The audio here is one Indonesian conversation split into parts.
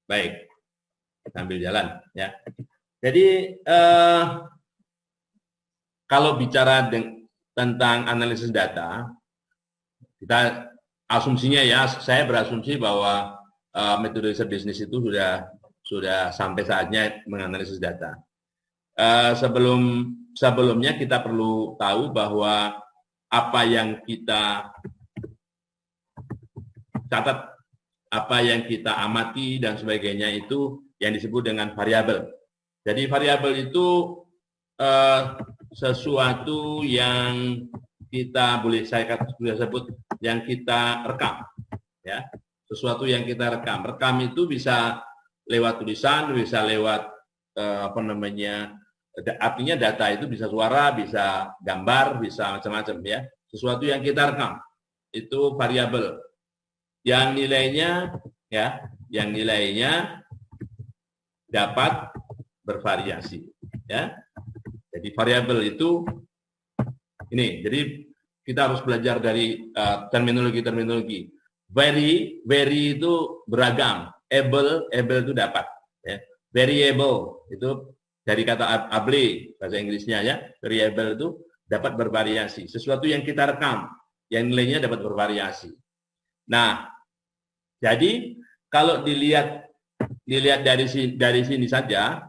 Baik, sambil jalan ya. Jadi kalau bicara tentang analisis data, kita asumsinya ya, saya berasumsi bahwa metode riset bisnis itu sudah sampai saatnya menganalisis data. Sebelumnya kita perlu tahu bahwa apa yang kita catat, apa yang kita amati dan sebagainya itu yang disebut dengan variabel. Jadi variabel itu sesuatu yang kita saya sebut yang kita rekam, ya, sesuatu yang kita rekam. Rekam itu bisa lewat tulisan, bisa lewat artinya data itu bisa suara, bisa gambar, bisa macam-macam ya. Sesuatu yang kita rekam itu variabel. Yang nilainya dapat bervariasi, ya. Jadi variabel itu ini. Jadi kita harus belajar dari terminologi. Very itu beragam. Able itu dapat. Ya. Variable itu dari kata able bahasa Inggrisnya ya. Variable itu dapat bervariasi. Sesuatu yang kita rekam, yang nilainya dapat bervariasi. Nah, jadi kalau dilihat dari sini saja,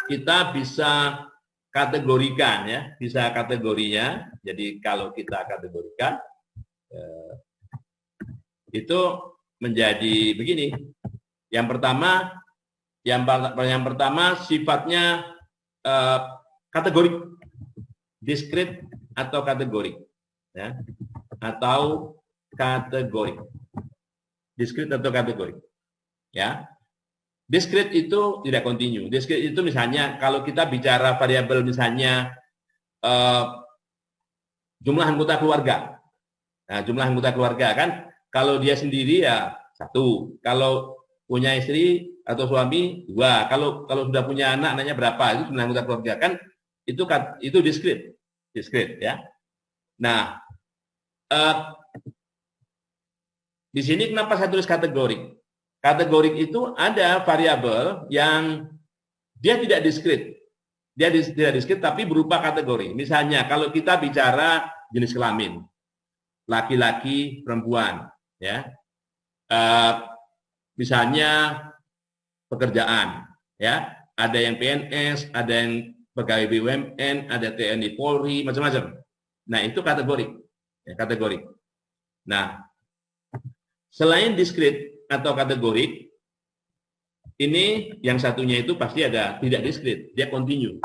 kita bisa kategorikan ya, bisa kategorinya. Jadi kalau kita kategorikan itu menjadi begini. Yang pertama sifatnya kategorik, diskrit atau kategorik, ya, atau kategorik, diskrit atau kategorik, ya. Diskrit itu tidak kontinu. Diskrit itu misalnya kalau kita bicara variabel misalnya jumlah anggota keluarga. Nah, jumlah anggota keluarga kan kalau dia sendiri ya 1. Kalau punya istri atau suami 2. Kalau sudah punya anak, anaknya berapa? Itu jumlah anggota keluarga kan itu diskrit. Diskrit ya. Nah, di sini kenapa saya tulis kategorik? Kategorik itu ada variabel yang dia tidak diskrit. Dia tidak diskrit tapi berupa kategori. Misalnya kalau kita bicara jenis kelamin, laki-laki, perempuan, ya. Misalnya pekerjaan, ya. Ada yang PNS, ada yang pegawai BUMN, ada TNI Polri, macam-macam. Nah, itu kategori. Ya, kategori. Nah, selain diskrit atau kategorik, ini yang satunya itu pasti ada tidak diskrit, dia kontinu,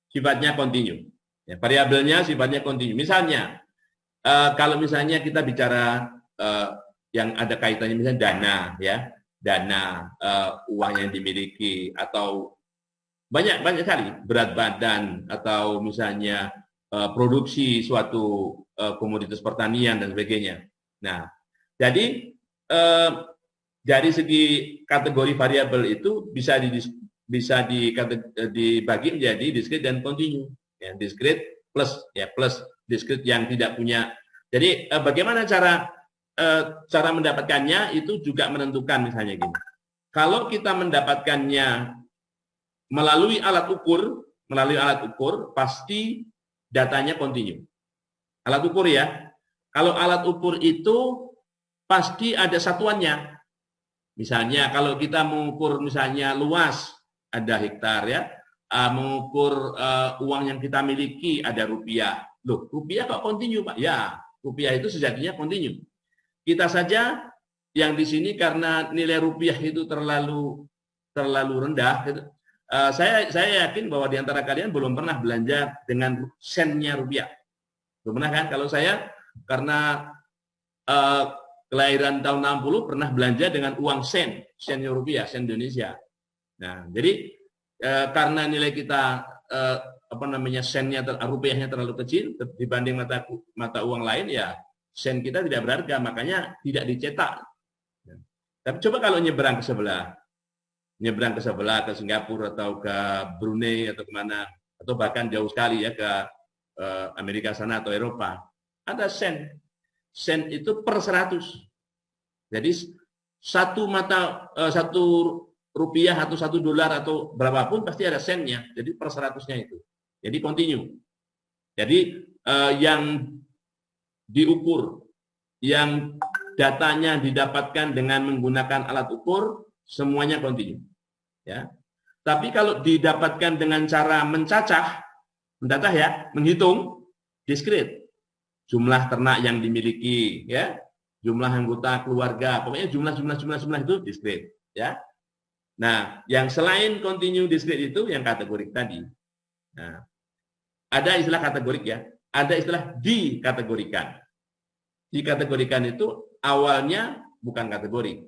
sifatnya kontinu. Ya, variabelnya sifatnya kontinu. Misalnya, kalau misalnya kita bicara yang ada kaitannya misalnya dana, ya, dana, uang yang dimiliki atau banyak sekali, berat badan atau misalnya produksi suatu komoditas pertanian dan sebagainya. Nah, jadi dari segi kategori variabel itu bisa dibagi menjadi diskrit dan kontinu. Ya, diskrit plus diskrit yang tidak punya. Jadi bagaimana cara mendapatkannya itu juga menentukan misalnya gini. Kalau kita mendapatkannya melalui alat ukur pasti datanya kontinu. Alat ukur ya. Kalau alat ukur itu pasti ada satuannya. Misalnya kalau kita mengukur misalnya luas ada hektar ya, mengukur uang yang kita miliki ada rupiah. Loh, rupiah kok kontinu Pak? Ya, rupiah itu sejatinya kontinu. Kita saja yang di sini karena nilai rupiah itu terlalu rendah. Saya yakin bahwa di antara kalian belum pernah belanja dengan sennya rupiah. Belum pernah kan? Kalau saya karena kelahiran tahun 60 pernah belanja dengan uang sennya rupiah, sen Indonesia. Nah, jadi karena nilai kita sennya rupiahnya terlalu kecil dibanding mata uang lain ya sen kita tidak berharga, makanya tidak dicetak. Tapi coba kalau nyebrang ke sebelah ke Singapura atau ke Brunei atau kemana atau bahkan jauh sekali ya ke Amerika sana atau Eropa, ada sen itu per 100. Jadi satu rupiah atau $1 atau berapapun pasti ada sennya. Jadi per 100-nya itu. Jadi continue. Jadi yang diukur, yang datanya didapatkan dengan menggunakan alat ukur, semuanya continue. Ya. Tapi kalau didapatkan dengan cara mencacah ya, menghitung, discrete. Jumlah ternak yang dimiliki, ya, jumlah anggota keluarga, pokoknya jumlah itu discrete, ya. Nah, yang selain continue discrete itu yang kategorik tadi. Nah, ada istilah kategorik ya, ada istilah dikategorikan. Dikategorikan itu awalnya bukan kategori.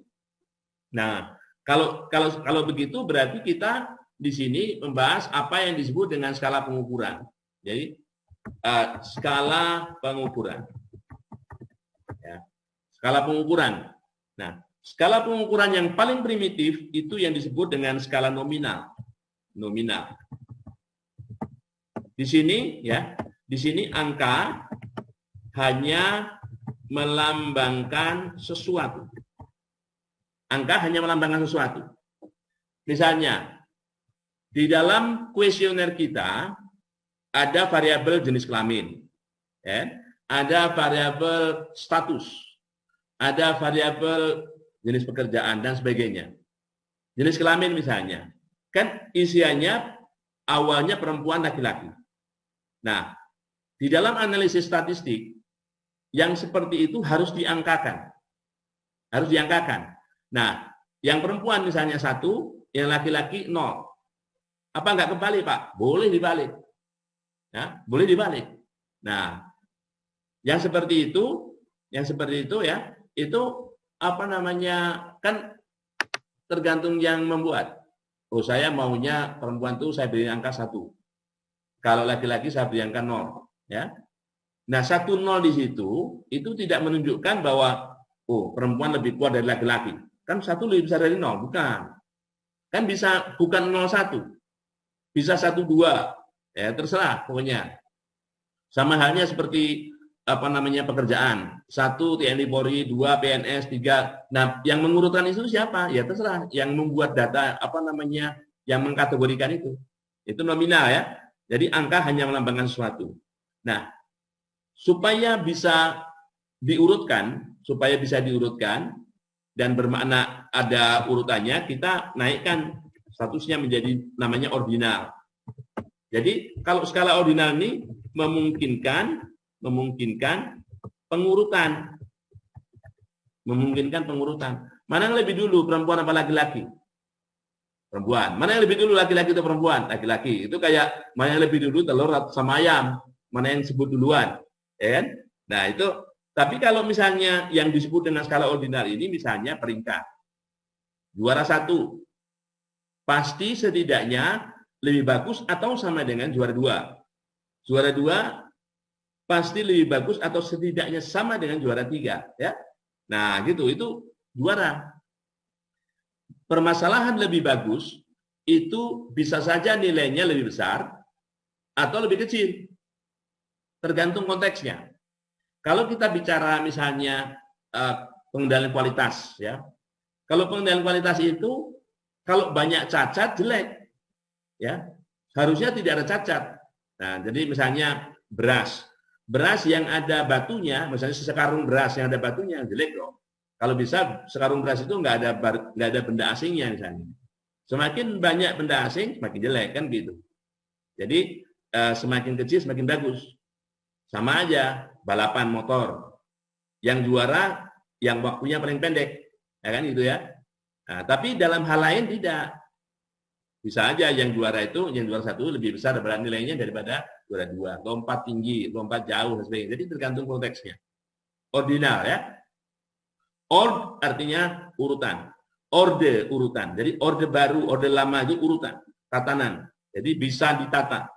Nah, kalau begitu berarti kita di sini membahas apa yang disebut dengan skala pengukuran. Jadi skala pengukuran. Ya. Skala pengukuran. Nah, skala pengukuran yang paling primitif itu yang disebut dengan skala nominal. Nominal. Di sini ya, di sini angka hanya melambangkan sesuatu. Angka hanya melambangkan sesuatu. Misalnya, di dalam kuesioner kita ada variabel jenis kelamin, ya, ada variabel status, ada variabel jenis pekerjaan dan sebagainya. Jenis kelamin misalnya, kan isiannya awalnya perempuan laki-laki. Nah, di dalam analisis statistik yang seperti itu harus diangkakan. Harus diangkakan. Nah, yang perempuan misalnya 1, yang laki-laki 0. Apa enggak kebalik, Pak? Boleh dibalik. Ya, boleh dibalik. Nah, yang seperti itu ya, itu apa namanya, kan tergantung yang membuat. Oh, saya maunya perempuan itu saya beri angka 1. Kalau laki-laki saya beri angka 0, ya. Nah, 1 0 di situ itu tidak menunjukkan bahwa oh, perempuan lebih kuat dari laki-laki. Kan 1 lebih besar dari 0, bukan. Kan bisa bukan 0 1. Bisa 1 2. Ya, terserah pokoknya. Sama halnya seperti apa namanya pekerjaan. 1 TNI Polri, 2 PNS, 3. Nah, yang mengurutkan itu siapa? Ya terserah. Yang membuat data apa namanya, yang mengkategorikan itu. Itu nominal ya. Jadi angka hanya melambangkan sesuatu. Nah, supaya bisa diurutkan dan bermakna ada urutannya, kita naikkan statusnya menjadi namanya ordinal. Jadi kalau skala ordinal ini memungkinkan pengurutan. Mana yang lebih dulu, perempuan apa laki-laki? Perempuan. Mana yang lebih dulu, laki-laki atau perempuan? Laki-laki. Itu kayak mana yang lebih dulu, telur sama ayam, mana yang disebut duluan, ya kan? Nah itu. Tapi kalau misalnya yang disebut dengan skala ordinal ini, misalnya peringkat juara 1, pasti setidaknya lebih bagus atau sama dengan juara 2. Juara 2 pasti lebih bagus atau setidaknya sama dengan juara 3, ya. Nah, gitu, itu juara. Permasalahan lebih bagus itu bisa saja nilainya lebih besar atau lebih kecil. Tergantung konteksnya. Kalau kita bicara misalnya pengendalian kualitas, ya. Kalau pengendalian kualitas itu kalau banyak cacat jelek, ya. Harusnya tidak ada cacat. Nah, jadi misalnya beras yang ada batunya, misalnya sekarung beras yang ada batunya jelek loh. Kalau bisa sekarung beras itu nggak ada benda asingnya misalnya. Semakin banyak benda asing, semakin jelek kan gitu. Jadi semakin kecil semakin bagus. Sama aja balapan motor. Yang juara yang waktunya paling pendek, ya kan gitu ya. Nah, tapi dalam hal lain tidak. Bisa aja yang juara 1 lebih besar daripada nilainya daripada juara 2. Lompat tinggi, lompat jauh dan sebagainya. Jadi tergantung konteksnya. Ordinal ya. Ord artinya urutan. Orde urutan. Jadi orde baru, orde lama itu urutan, tatanan. Jadi bisa ditata.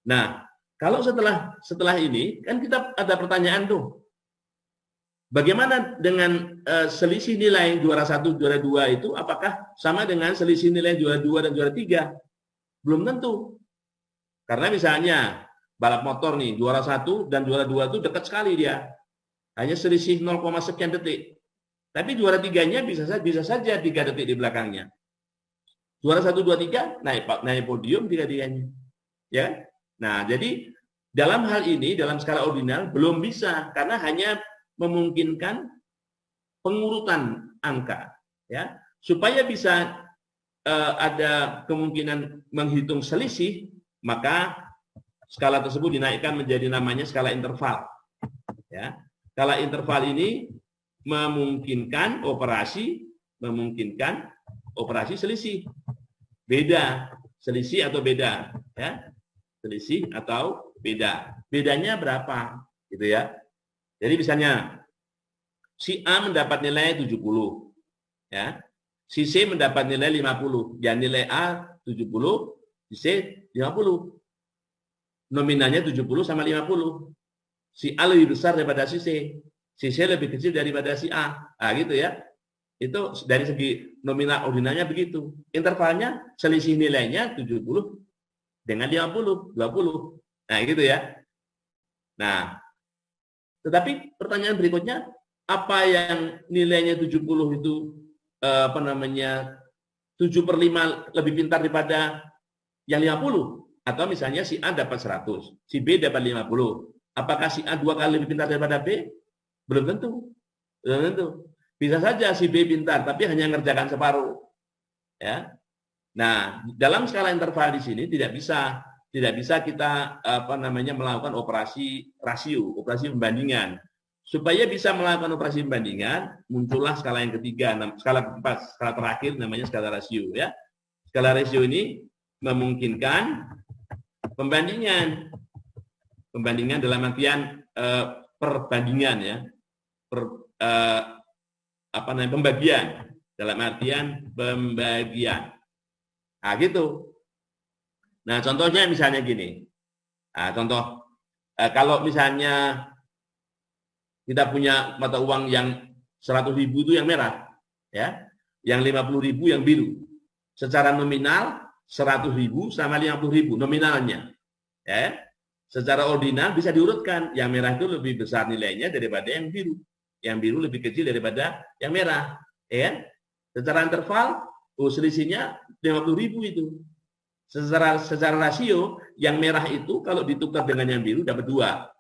Nah, kalau setelah ini kan kita ada pertanyaan tuh. Bagaimana dengan selisih nilai juara 1, juara 2 itu apakah sama dengan selisih nilai juara 2 dan juara 3? Belum tentu. Karena misalnya balap motor nih, juara 1 dan juara 2 itu dekat sekali dia. Hanya selisih 0, sekian detik. Tapi juara tiganya bisa saja 3 detik di belakangnya. Juara 1, 2, 3 naik podium tiga-tiganya. Ya. Nah, jadi dalam hal ini dalam skala ordinal belum bisa karena hanya memungkinkan pengurutan angka, ya. Supaya bisa ada kemungkinan menghitung selisih, maka skala tersebut dinaikkan menjadi namanya skala interval. Ya. Skala interval ini memungkinkan operasi selisih. Beda, selisih atau beda, ya. Selisih atau beda. Bedanya berapa? Gitu ya. Jadi misalnya si A mendapat nilai 70, ya. Si C mendapat nilai 50. Ya, nilai A 70, si C 50. Nominalnya 70 sama 50. Si A lebih besar daripada si C. Si C lebih kecil daripada si A. Nah, gitu ya. Itu dari segi nominal ordinalnya begitu. Intervalnya selisih nilainya 70 dengan 50, 20. Nah, gitu ya. Nah, tetapi pertanyaan berikutnya, apa yang nilainya 70 itu 7/5 lebih pintar daripada yang 50? Atau misalnya si A dapat 100, si B dapat 50. Apakah si A 2 kali lebih pintar daripada B? Belum tentu. Belum tentu. Bisa saja si B pintar, tapi hanya mengerjakan separuh. Ya. Nah, dalam skala interval di sini tidak bisa kita melakukan operasi rasio, operasi pembandingan. Supaya bisa melakukan operasi pembandingan, muncullah skala yang ketiga, skala keempat, skala terakhir namanya skala rasio, ya. Skala rasio ini memungkinkan pembandingan dalam artian perbandingan, ya, pembagian dalam artian pembagian. Nah, gitu. Nah, contohnya misalnya gini. Nah, contoh kalau misalnya kita punya mata uang yang 100.000 itu yang merah, ya, yang 50.000 yang biru. Secara nominal 100.000 sama 50.000 nominalnya, ya. Secara ordinal bisa diurutkan, yang merah itu lebih besar nilainya daripada yang biru, yang biru lebih kecil daripada yang merah, ya. Secara interval, selisihnya 50.000 itu. Secara rasio, yang merah itu kalau ditukar dengan yang biru dapat 2.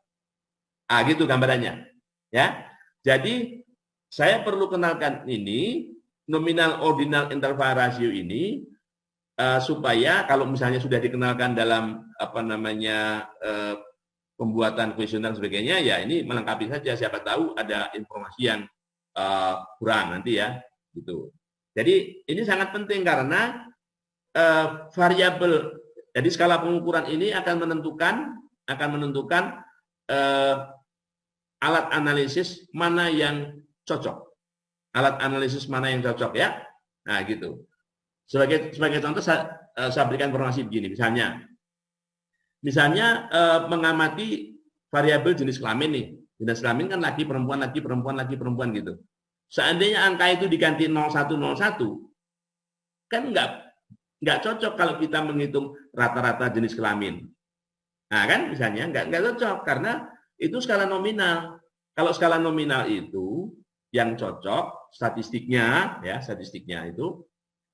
Gitu gambarannya. Ya, jadi saya perlu kenalkan ini nominal ordinal interval rasio ini supaya kalau misalnya sudah dikenalkan dalam pembuatan kuesioner dan sebagainya, ya ini melengkapi saja. Siapa tahu ada informasi yang kurang nanti, ya, gitu. Jadi ini sangat penting karena variabel, jadi skala pengukuran ini akan menentukan alat analisis mana yang cocok. Alat analisis mana yang cocok, ya. Nah, gitu. Sebagai contoh saya berikan informasi begini, misalnya mengamati variabel jenis kelamin nih. Jenis kelamin kan laki perempuan gitu. Seandainya angka itu diganti 0101, kan nggak cocok kalau kita menghitung rata-rata jenis kelamin. Nah, kan misalnya nggak cocok karena itu skala nominal. Kalau skala nominal itu yang cocok statistiknya itu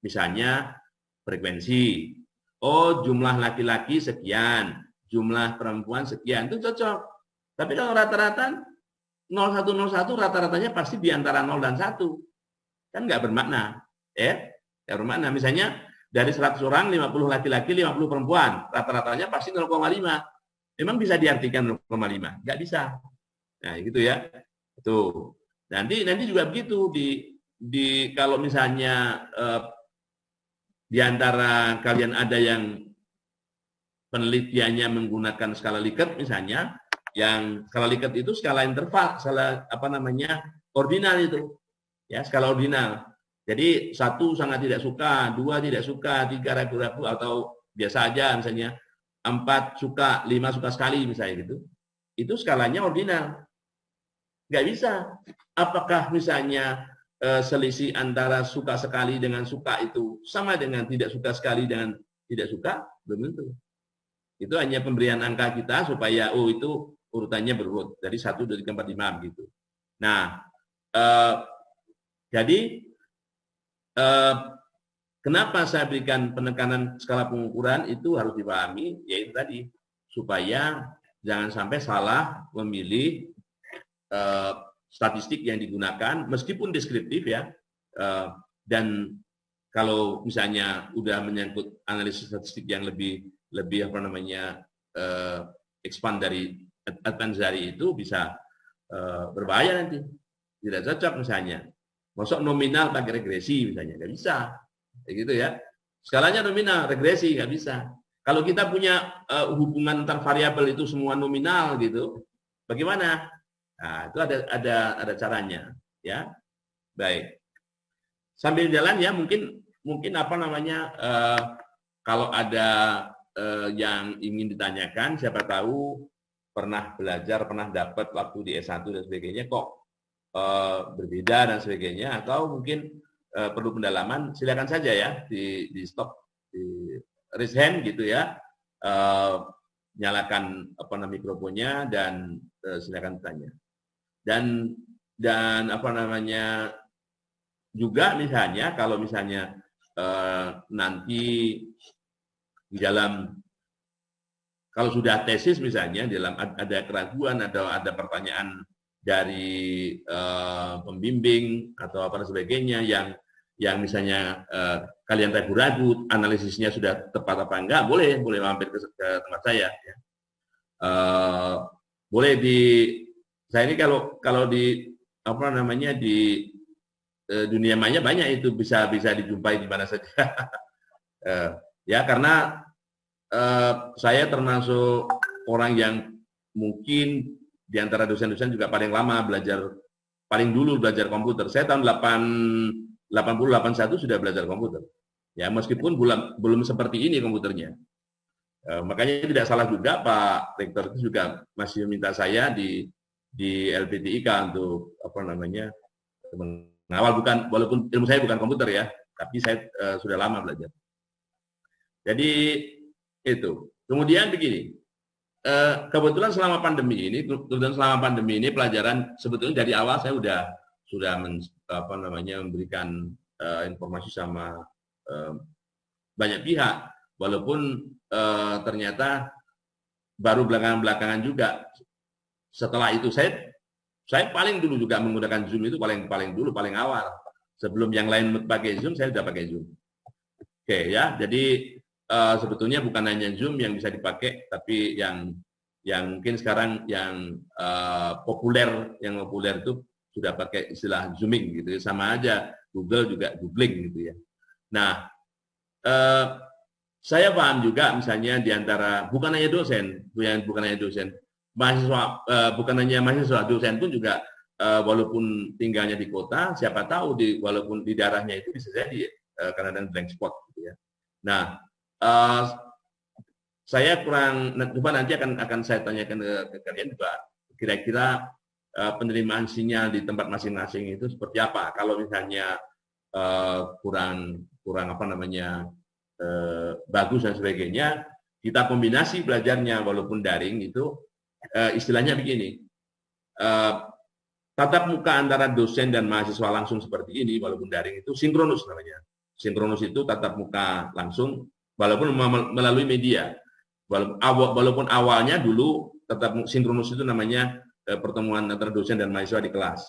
misalnya frekuensi. Oh, jumlah laki-laki sekian, jumlah perempuan sekian, itu cocok. Tapi kalau rata-rata 0101 rata-ratanya pasti di antara 0 dan 1. Kan nggak bermakna, ya. Nggak bermakna. Misalnya dari 100 orang 50 laki-laki, 50 perempuan, rata-ratanya pasti 0,5. Memang bisa diartikan 0,5? Nggak bisa. Nah, gitu ya. Tuh. Nanti juga begitu kalau misalnya di antara kalian ada yang penelitiannya menggunakan skala Likert misalnya, yang skala Likert itu skala interval, skala ordinal itu. Ya, skala ordinal. Jadi 1 sangat tidak suka, 2 tidak suka, 3 ragu-ragu atau biasa aja misalnya. 4 suka, 5 suka sekali misalnya gitu. Itu skalanya ordinal. Nggak bisa. Apakah misalnya selisih antara suka sekali dengan suka itu sama dengan tidak suka sekali dengan tidak suka? Belum tentu. Itu hanya pemberian angka kita supaya itu urutannya berurut dari 1, 2, 3, 4, 5 gitu. Nah, Jadi kenapa saya berikan penekanan skala pengukuran itu harus dipahami, yaitu tadi supaya jangan sampai salah memilih statistik yang digunakan, meskipun deskriptif ya, dan kalau misalnya udah menyangkut analisis statistik yang lebih apa namanya expand dari advance dari itu bisa berbahaya nanti, tidak cocok misalnya. Masuk nominal pakai regresi misalnya, nggak bisa. Kayak gitu ya. Skalanya nominal, regresi nggak bisa. Kalau kita punya hubungan antar variabel itu semua nominal gitu, bagaimana? Nah, itu ada caranya, ya. Baik. Sambil jalan ya, mungkin apa namanya, kalau ada yang ingin ditanyakan, siapa tahu pernah belajar, pernah dapat waktu di S1 dan sebagainya, kok berbeda dan sebagainya, atau mungkin perlu pendalaman, silakan saja ya di stop, di raise hand gitu ya, nyalakan apa namanya mikrofonnya dan silakan tanya. Dan apa namanya juga misalnya kalau misalnya nanti di dalam kalau sudah tesis misalnya dalam ada keraguan atau ada pertanyaan dari pembimbing atau apa dan sebagainya yang misalnya kalian ragu-ragu analisisnya sudah tepat apa enggak, boleh mampir ke tempat saya ya. Boleh saya ini kalau di apa namanya di dunia maya banyak itu bisa dijumpai di mana saja. Ya karena saya termasuk orang yang mungkin di antara dosen-dosen juga paling lama paling dulu belajar komputer. Saya tahun 81 sudah belajar komputer. Ya, meskipun belum seperti ini komputernya. Makanya tidak salah juga Pak Rektor itu juga masih meminta saya di LPTIK untuk apa namanya mengawal, walaupun ilmu saya bukan komputer ya, tapi saya sudah lama belajar. Jadi itu. Kemudian begini, kebetulan selama pandemi ini pelajaran sebetulnya dari awal saya sudah memberikan informasi sama banyak pihak, walaupun ternyata baru belakangan juga. Setelah itu saya paling dulu juga menggunakan Zoom itu paling dulu, paling awal. Sebelum yang lain pakai Zoom, saya sudah pakai Zoom. Oke ya, jadi sebetulnya bukan hanya Zoom yang bisa dipakai, tapi yang mungkin sekarang yang populer itu sudah pakai istilah Zooming gitu, sama aja Google juga googling gitu ya. Nah, saya paham juga misalnya di antara bukan hanya dosen, mahasiswa, bukan hanya mahasiswa, dosen pun juga walaupun tinggalnya di kota, siapa tahu walaupun di daerahnya itu bisa jadi karena ada blank spot gitu ya. Nah, saya kurang, coba nanti akan saya tanyakan ke kalian juga, kira-kira penerimaan sinyal di tempat masing-masing itu seperti apa. Kalau misalnya kurang apa namanya bagus dan sebagainya, kita kombinasi belajarnya walaupun daring itu, istilahnya begini, tatap muka antara dosen dan mahasiswa langsung seperti ini walaupun daring itu sinkronus namanya. Sinkronus itu tatap muka langsung walaupun melalui media. Walaupun awalnya dulu tetap sinkronus itu namanya pertemuan antara dosen dan mahasiswa di kelas.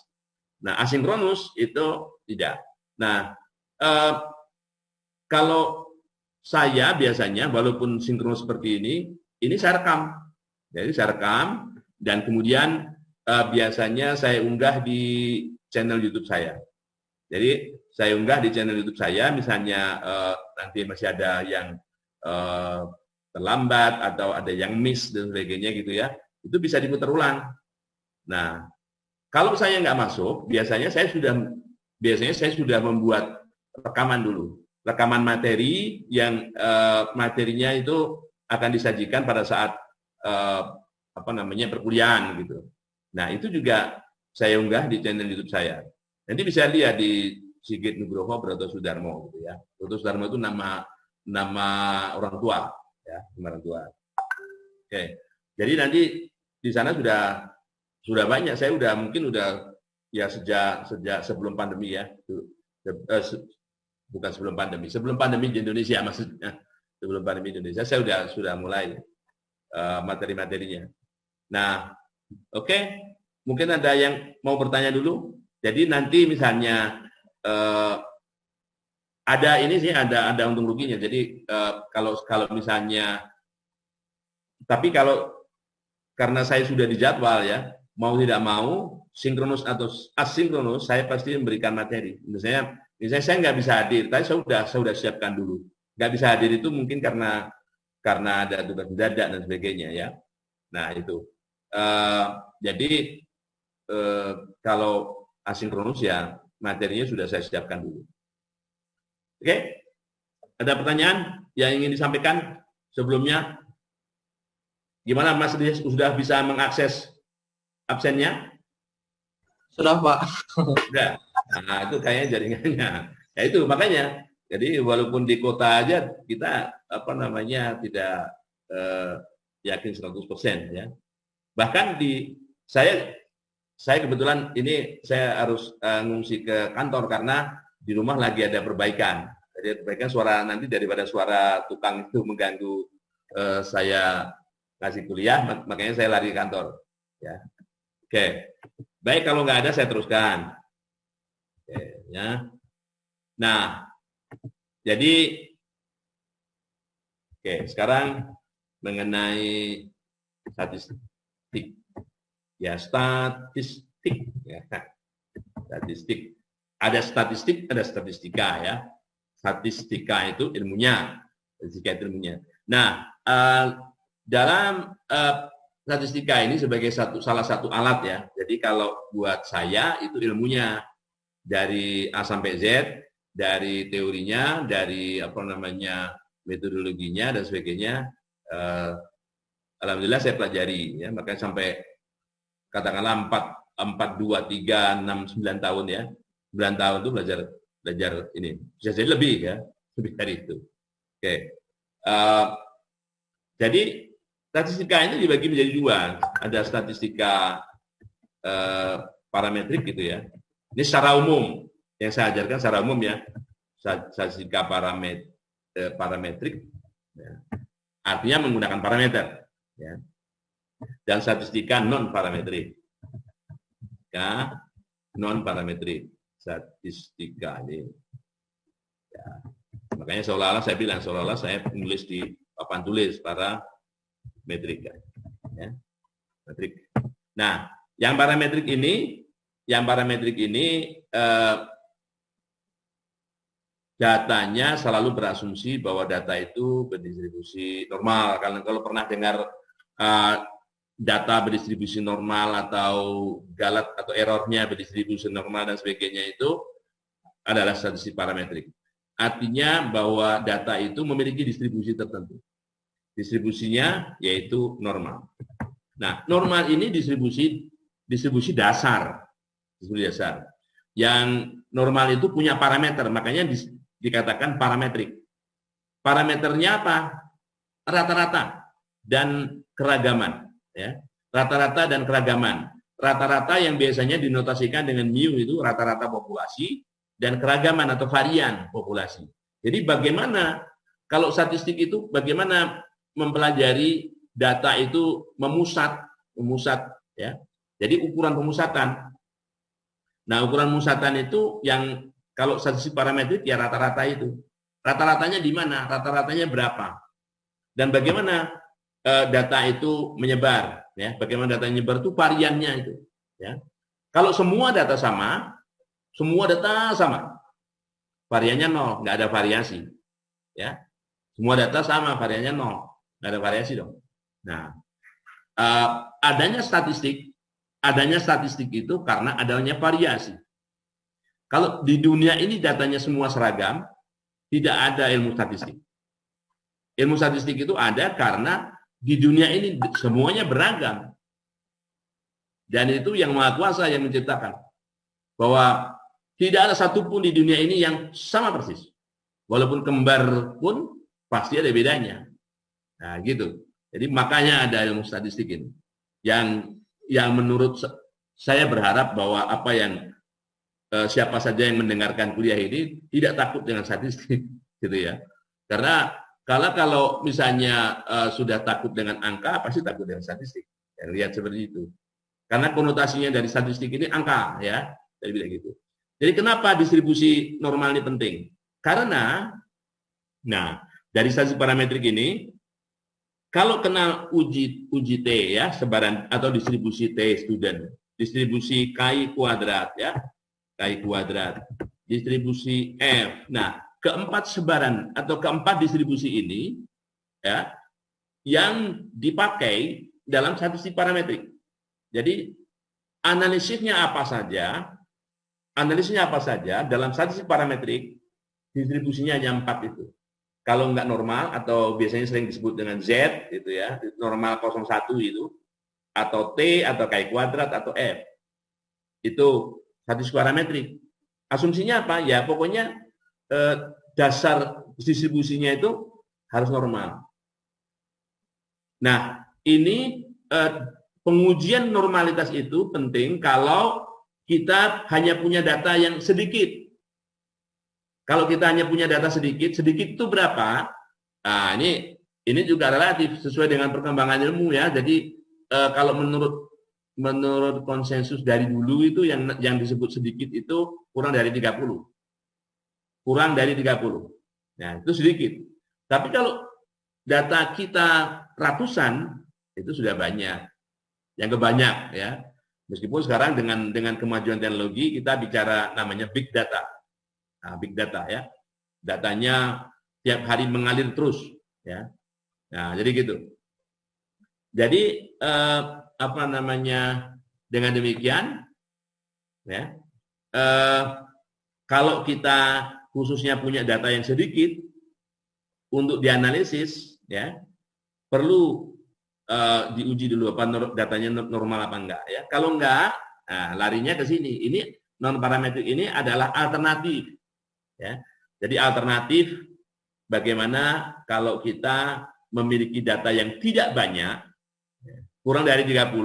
Nah, asinkronus itu tidak. Nah, kalau saya biasanya walaupun sinkronus seperti ini saya rekam. Jadi saya rekam dan kemudian biasanya saya unggah di channel YouTube saya. Jadi saya unggah di channel YouTube saya, misalnya nanti masih ada yang terlambat atau ada yang miss dan sebagainya gitu ya, itu bisa diputar ulang. Nah, kalau saya nggak masuk, biasanya saya sudah membuat rekaman dulu, rekaman materi yang materinya itu akan disajikan pada saat apa namanya perkuliahan gitu. Nah, itu juga saya unggah di channel YouTube saya. Nanti bisa lihat di Sigit Nugroho Broto Sudarmo gitu ya. Broto Sudarmo itu nama orang tua ya, nama orang tua. Oke. Jadi nanti di sana sudah banyak, saya mungkin udah ya sejak sebelum pandemi ya. Bukan sebelum pandemi di Indonesia maksudnya. Sebelum pandemi di Indonesia saya sudah mulai materi-materinya. Nah, oke. Mungkin ada yang mau bertanya dulu. Jadi nanti misalnya ada ini sih ada untung ruginya. Jadi kalau misalnya, tapi kalau karena saya sudah dijadwal ya, mau tidak mau sinkronus atau asinkronus saya pasti memberikan materi. Misalnya saya nggak bisa hadir, tapi saya sudah siapkan dulu. Nggak bisa hadir itu mungkin karena ada tugas mendadak dan sebagainya ya. Nah itu. Jadi kalau asinkronus ya materinya sudah saya siapkan dulu. Oke? Ada pertanyaan yang ingin disampaikan sebelumnya? Gimana Mas Riz, sudah bisa mengakses absennya? Sudah, Pak. Sudah. Nah, itu kayaknya jaringannya. Ya itu makanya. Jadi walaupun di kota aja kita tidak yakin 100% ya. Bahkan saya kebetulan ini saya harus ngungsi ke kantor karena di rumah lagi ada perbaikan. Jadi perbaikan suara nanti daripada suara tukang itu mengganggu saya ngasih kuliah, makanya saya lari ke kantor. Ya. Oke, baik kalau nggak ada saya teruskan. Oke, ya. Nah, jadi sekarang mengenai statistik, ya statistik, ya. Statistik. Ada statistik, ada statistika ya. Statistika itu ilmunya, statistika itu ilmunya. Nah, dalam statistika ini sebagai salah satu alat ya. Jadi kalau buat saya itu ilmunya dari A sampai Z, dari teorinya, dari metodologinya dan sebagainya. Alhamdulillah saya pelajari ya, makanya sampai katakanlah 4, 2, 3, 6, 9 tahun ya. 9 tahun itu belajar ini. Bisa jadi lebih ya, lebih dari itu. Oke. Jadi statistika ini dibagi menjadi dua. Ada statistika parametrik gitu ya. Ini secara umum yang saya ajarkan secara umum ya. Statistika parametrik ya. Artinya menggunakan parameter ya. Dan statistika non parametrik. Ya, non parametrik statistika ini. Ya. Makanya seolah-olah saya menulis di papan tulis para metrik ya. Metrik. Nah, yang parametrik ini datanya selalu berasumsi bahwa data itu berdistribusi normal. Kalau pernah dengar data berdistribusi normal atau galat atau errornya berdistribusi normal dan sebagainya itu adalah statistik parametrik. Artinya bahwa data itu memiliki distribusi tertentu. Distribusinya yaitu normal. Nah, normal ini distribusi dasar. Distribusi dasar. Yang normal itu punya parameter, makanya dikatakan parametrik. Parameternya apa? Rata-rata dan keragaman. Ya. Rata-rata dan keragaman. Rata-rata yang biasanya dinotasikan dengan mu itu rata-rata populasi, dan keragaman atau varian populasi. Jadi bagaimana kalau statistik itu bagaimana mempelajari data itu memusat ya. Jadi ukuran pemusatan. Nah, ukuran pemusatan itu yang kalau statistik parametrik ya rata-rata itu. Rata-ratanya di mana? Rata-ratanya berapa? Dan bagaimana data itu menyebar ya. Bagaimana data menyebar itu variannya itu ya. Kalau semua data sama, variannya 0, nggak ada variasi. Ya, semua data sama, variannya 0, nggak ada variasi dong. Nah, adanya statistik itu karena adanya variasi. Kalau di dunia ini datanya semua seragam, tidak ada ilmu statistik. Ilmu statistik itu ada karena di dunia ini semuanya beragam. Dan itu yang Maha Kuasa yang menciptakan. Bahwa tidak ada satupun di dunia ini yang sama persis. Walaupun kembar pun pasti ada bedanya. Nah, gitu. Jadi makanya ada ilmu statistik ini. Yang menurut saya berharap bahwa apa yang siapa saja yang mendengarkan kuliah ini tidak takut dengan statistik, gitu ya. Karena kalau misalnya sudah takut dengan angka, pasti takut dengan statistik. Ya, lihat seperti itu. Karena konotasinya dari statistik ini angka, ya, jadi bilang gitu. Jadi kenapa distribusi normal ini penting? Karena, nah, dari statistik parametrik ini, kalau kenal uji T ya, sebaran atau distribusi T student, distribusi KI kuadrat ya, KI kuadrat, distribusi F. Nah, keempat sebaran atau keempat distribusi ini ya yang dipakai dalam statistik parametrik. Jadi analisisnya apa saja? Analisisnya apa saja dalam statistik parametrik distribusinya hanya 4 itu. Kalau nggak normal atau biasanya sering disebut dengan Z itu ya, normal 01 itu atau T atau KI kuadrat atau F. Itu statistik parametrik. Asumsinya apa? Ya pokoknya dasar distribusinya itu harus normal. Nah, ini pengujian normalitas itu penting kalau kita hanya punya data yang sedikit. Kalau kita hanya punya data sedikit, sedikit itu berapa? Nah, ini juga relatif sesuai dengan perkembangan ilmu ya. Jadi kalau menurut konsensus dari dulu itu yang disebut sedikit itu kurang dari 30. Kurang dari 30. Nah, itu sedikit. Tapi kalau data kita ratusan, itu sudah banyak. Yang kebanyak ya. Meskipun sekarang dengan kemajuan teknologi kita bicara namanya big data. Nah, big data ya. Datanya tiap hari mengalir terus ya. Nah, jadi gitu. Jadi apa namanya, dengan demikian ya, kalau kita khususnya punya data yang sedikit untuk dianalisis ya, perlu diuji dulu apa datanya normal apa enggak ya. Kalau enggak, nah, larinya ke sini. Ini non parametrik ini adalah alternatif ya. Jadi alternatif bagaimana kalau kita memiliki data yang tidak banyak, kurang dari 30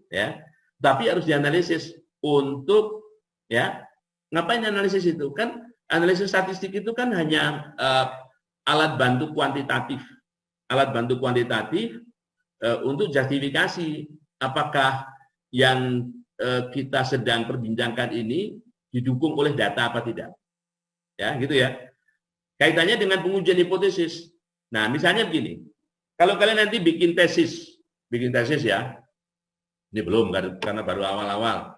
ya, tapi harus dianalisis untuk ya, ngapain analisis itu? Kan analisis statistik itu kan hanya alat bantu kuantitatif. Alat bantu kuantitatif untuk justifikasi apakah yang kita sedang perbincangkan ini didukung oleh data apa tidak. Ya, gitu ya. Kaitannya dengan pengujian hipotesis. Nah, misalnya begini. Kalau kalian nanti bikin tesis ya. Ini belum karena baru awal-awal.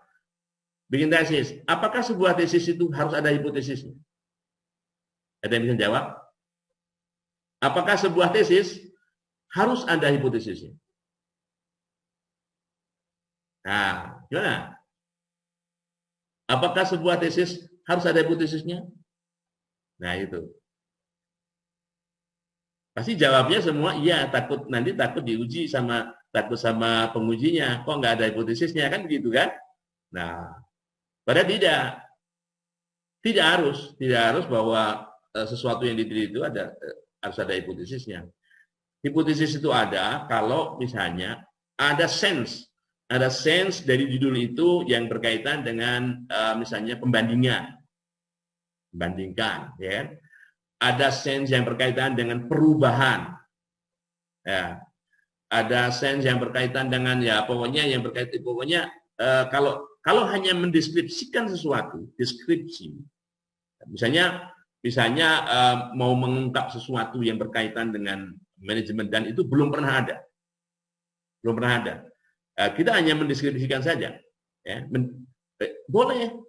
Bikin tesis. Apakah sebuah tesis itu harus ada hipotesisnya? Ada yang bisa jawab? Apakah sebuah tesis harus ada hipotesisnya? Nah, gimana? Apakah sebuah tesis harus ada hipotesisnya? Nah, itu. Pasti jawabnya semua iya, nanti takut diuji takut sama pengujinya. Kok nggak ada hipotesisnya, kan begitu kan? Nah, padahal tidak harus bahwa sesuatu yang diteliti itu harus ada hipotesisnya. Hipotesis itu ada kalau misalnya ada sense dari judul itu yang berkaitan dengan misalnya membandingkan, ya. Ada sense yang berkaitan dengan perubahan, ya. Ada sense yang berkaitan dengan kalau hanya mendeskripsikan sesuatu, deskripsi, misalnya mau mengungkap sesuatu yang berkaitan dengan manajemen dan itu belum pernah ada. Kita hanya mendeskripsikan saja, ya. Boleh.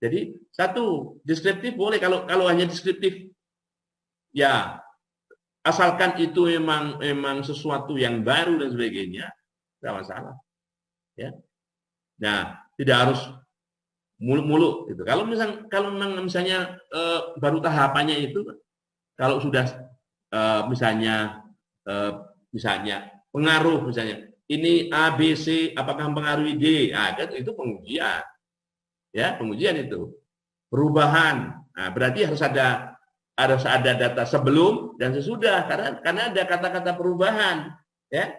Jadi satu deskriptif boleh kalau hanya deskriptif, ya asalkan itu memang sesuatu yang baru dan sebagainya, tidak masalah, ya. Nah, tidak harus muluk-muluk gitu. Kalau misalnya baru tahapannya itu, kalau sudah misalnya pengaruh, misalnya ini A, B, C, apakah mempengaruhi D? Nah, itu pengujian. Ya, pengujian itu. Perubahan. Nah, berarti harus ada data sebelum dan sesudah karena ada kata-kata perubahan, ya.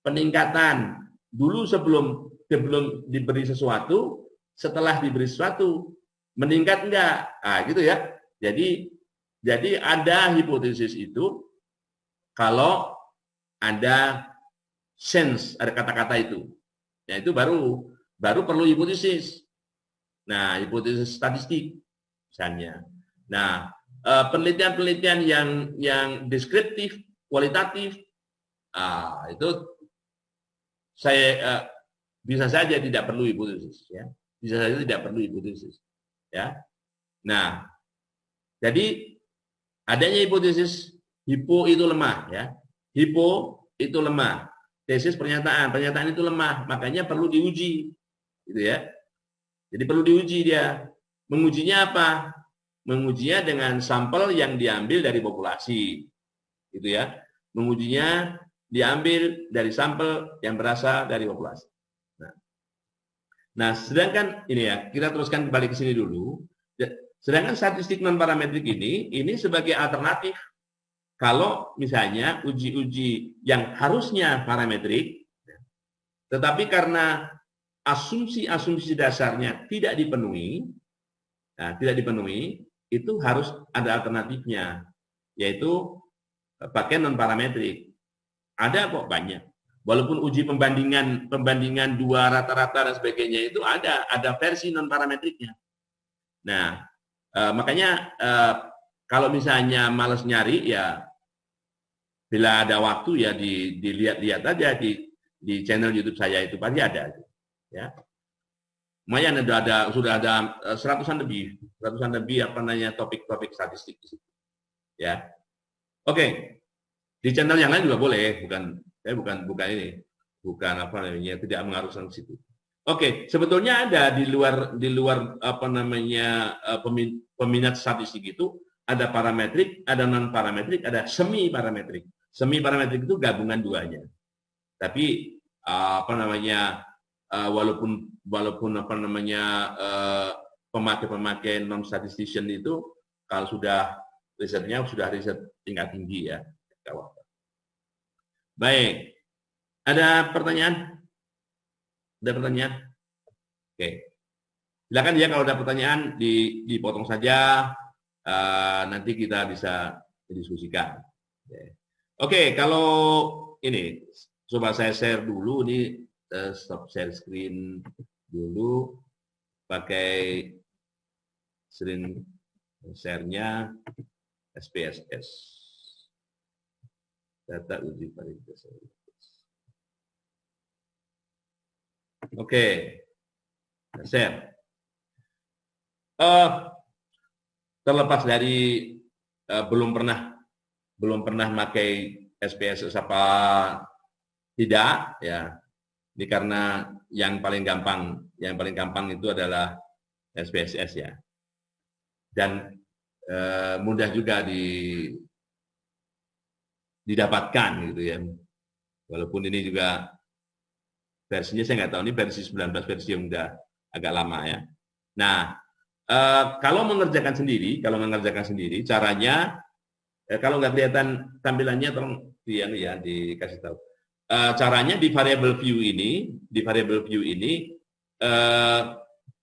Peningkatan. Dulu sebelum sebelum diberi sesuatu, setelah diberi sesuatu, meningkat enggak? Gitu ya. Jadi ada hipotesis itu kalau ada sense, ada kata-kata itu. Ya itu baru perlu hipotesis. Nah, hipotesis statistik misalnya. Nah, penelitian-penelitian yang deskriptif, kualitatif, itu saya bisa saja tidak perlu hipotesis, ya. Bisa saja tidak perlu hipotesis, ya. Nah, jadi adanya hipotesis hipo itu lemah, ya. Hipo itu lemah. Tesis pernyataan itu lemah, makanya perlu diuji, gitu ya. Jadi perlu diuji dia. Mengujinya apa? Mengujinya dengan sampel yang diambil dari populasi, gitu ya. Mengujinya diambil dari sampel yang berasal dari populasi. Nah, sedangkan ini ya, kita teruskan kembali ke sini dulu. Sedangkan statistik non parametrik ini sebagai alternatif kalau misalnya uji-uji yang harusnya parametrik, tetapi karena asumsi-asumsi dasarnya tidak dipenuhi, itu harus ada alternatifnya, yaitu pakai non parametrik. Ada kok banyak. Walaupun uji pembandingan dua rata-rata dan sebagainya itu ada versi non parametriknya. Nah, makanya kalau misalnya males nyari ya bila ada waktu ya dilihat-lihat aja di channel YouTube saya itu pasti ada, ya. Lumayan sudah ada ratusan lebih apa namanya topik-topik statistik di situ, ya. Oke. Di channel yang lain juga boleh, bukan apa namanya tidak mengarahkan ke situ. Oke, sebetulnya ada di luar apa namanya peminat statistik itu ada parametrik, ada non parametrik, ada semi parametrik. Semi parametrik itu gabungan duanya. Tapi apa namanya walaupun apa namanya pemakai non statistician itu kalau sudah risetnya sudah riset tingkat tinggi, ya. Baik, ada pertanyaan? Ada pertanyaan? Oke, silakan ya kalau ada pertanyaan dipotong saja, nanti kita bisa diskusikan. Oke, kalau ini coba saya share dulu ini, stop share screen dulu, pakai screen share-nya SPSS. Data uji validitas. Oke, share. Terlepas dari belum pernah pakai SPSS apa tidak, ya. Ini karena yang paling gampang itu adalah SPSS, ya. Dan mudah juga didapatkan gitu ya. Walaupun ini juga versinya saya nggak tahu, ini versi 19 versi yang udah agak lama, ya. Nah, kalau mengerjakan sendiri caranya kalau nggak kelihatan tampilannya tolong dikasih tahu. Caranya di variable view ini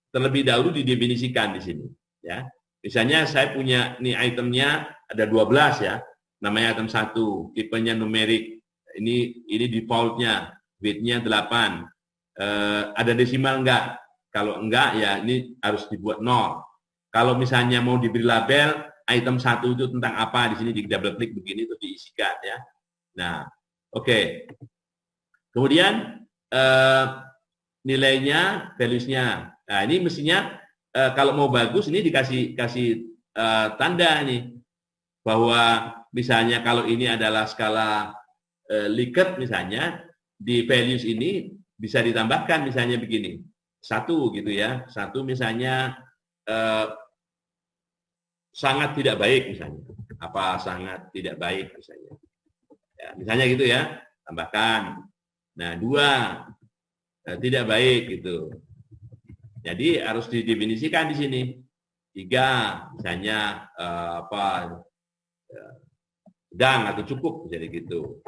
terlebih dahulu didefinisikan di sini, ya. Misalnya saya punya nih itemnya ada 12, ya. Namanya item 1, tipenya numerik. Ini defaultnya, weight-nya 8. Ada desimal enggak? Kalau enggak, ya ini harus dibuat 0. Kalau misalnya mau diberi label, item 1 itu tentang apa, di sini di double klik begini itu diisikan, ya. Nah, oke. Kemudian nilainya, values-nya. Nah, ini mestinya kalau mau bagus ini dikasih tanda nih bahwa misalnya kalau ini adalah skala Likert misalnya, di values ini bisa ditambahkan misalnya begini, 1 gitu ya, 1 misalnya sangat tidak baik misalnya, apa sangat tidak baik misalnya, ya, misalnya gitu ya, tambahkan. Nah 2 tidak baik gitu, jadi harus didefinisikan di sini. 3 misalnya sedang atau cukup jadi gitu,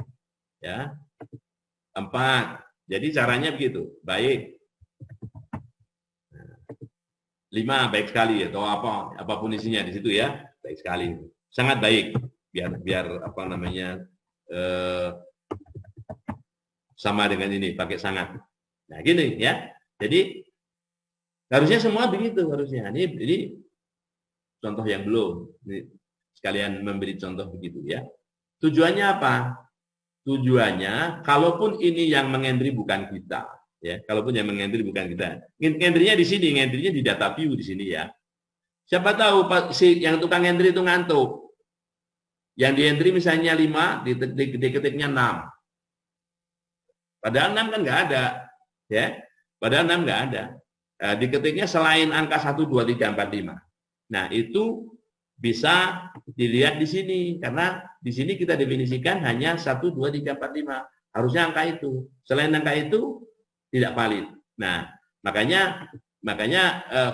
ya. 4, jadi caranya begitu, baik. 5 baik sekali atau apapun isinya di situ ya, baik sekali. Sangat baik. Biar apa namanya sama dengan ini pakai sangat. Nah, gini ya. Jadi harusnya semua begitu harusnya. Ini contoh yang belum. Ini sekalian memberi contoh begitu ya. Tujuannya apa? Tujuannya kalaupun ini yang mengendri bukan kita, ya, kalaupun yang mengendri bukan kita. Entry-nya di sini, entry-nya di data view di sini ya. Siapa tahu si yang tukang entry itu ngantuk. Yang di entry misalnya 5, diketiknya 6. Padahal 6 kan nggak ada. Ya. Padahal 6 nggak ada. Diketiknya selain angka 1, 2, 3, 4, 5. Nah, itu bisa dilihat di sini. Karena di sini kita definisikan hanya 1, 2, 3, 4, 5. Harusnya angka itu. Selain angka itu, tidak valid. Nah, makanya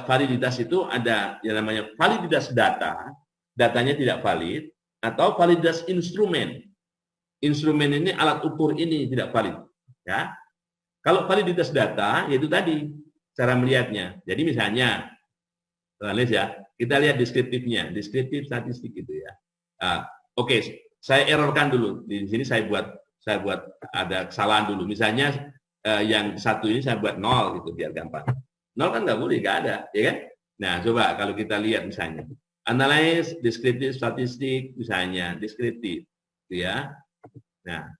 validitas itu ada yang namanya validitas data, datanya tidak valid, atau validitas instrumen. Instrumen ini alat ukur ini tidak valid. Ya, kalau validitas data, yaitu tadi cara melihatnya. Jadi misalnya, ya, kita lihat deskriptifnya, deskriptif statistik itu ya. Oke, saya errorkan dulu. Di sini saya buat ada kesalahan dulu. Misalnya yang satu ini saya buat 0 gitu biar gampang. 0 kan nggak boleh, nggak ada, ya kan? Nah, coba kalau kita lihat misalnya, analyze deskriptif statistik misalnya, deskriptif, gitu ya. Nah,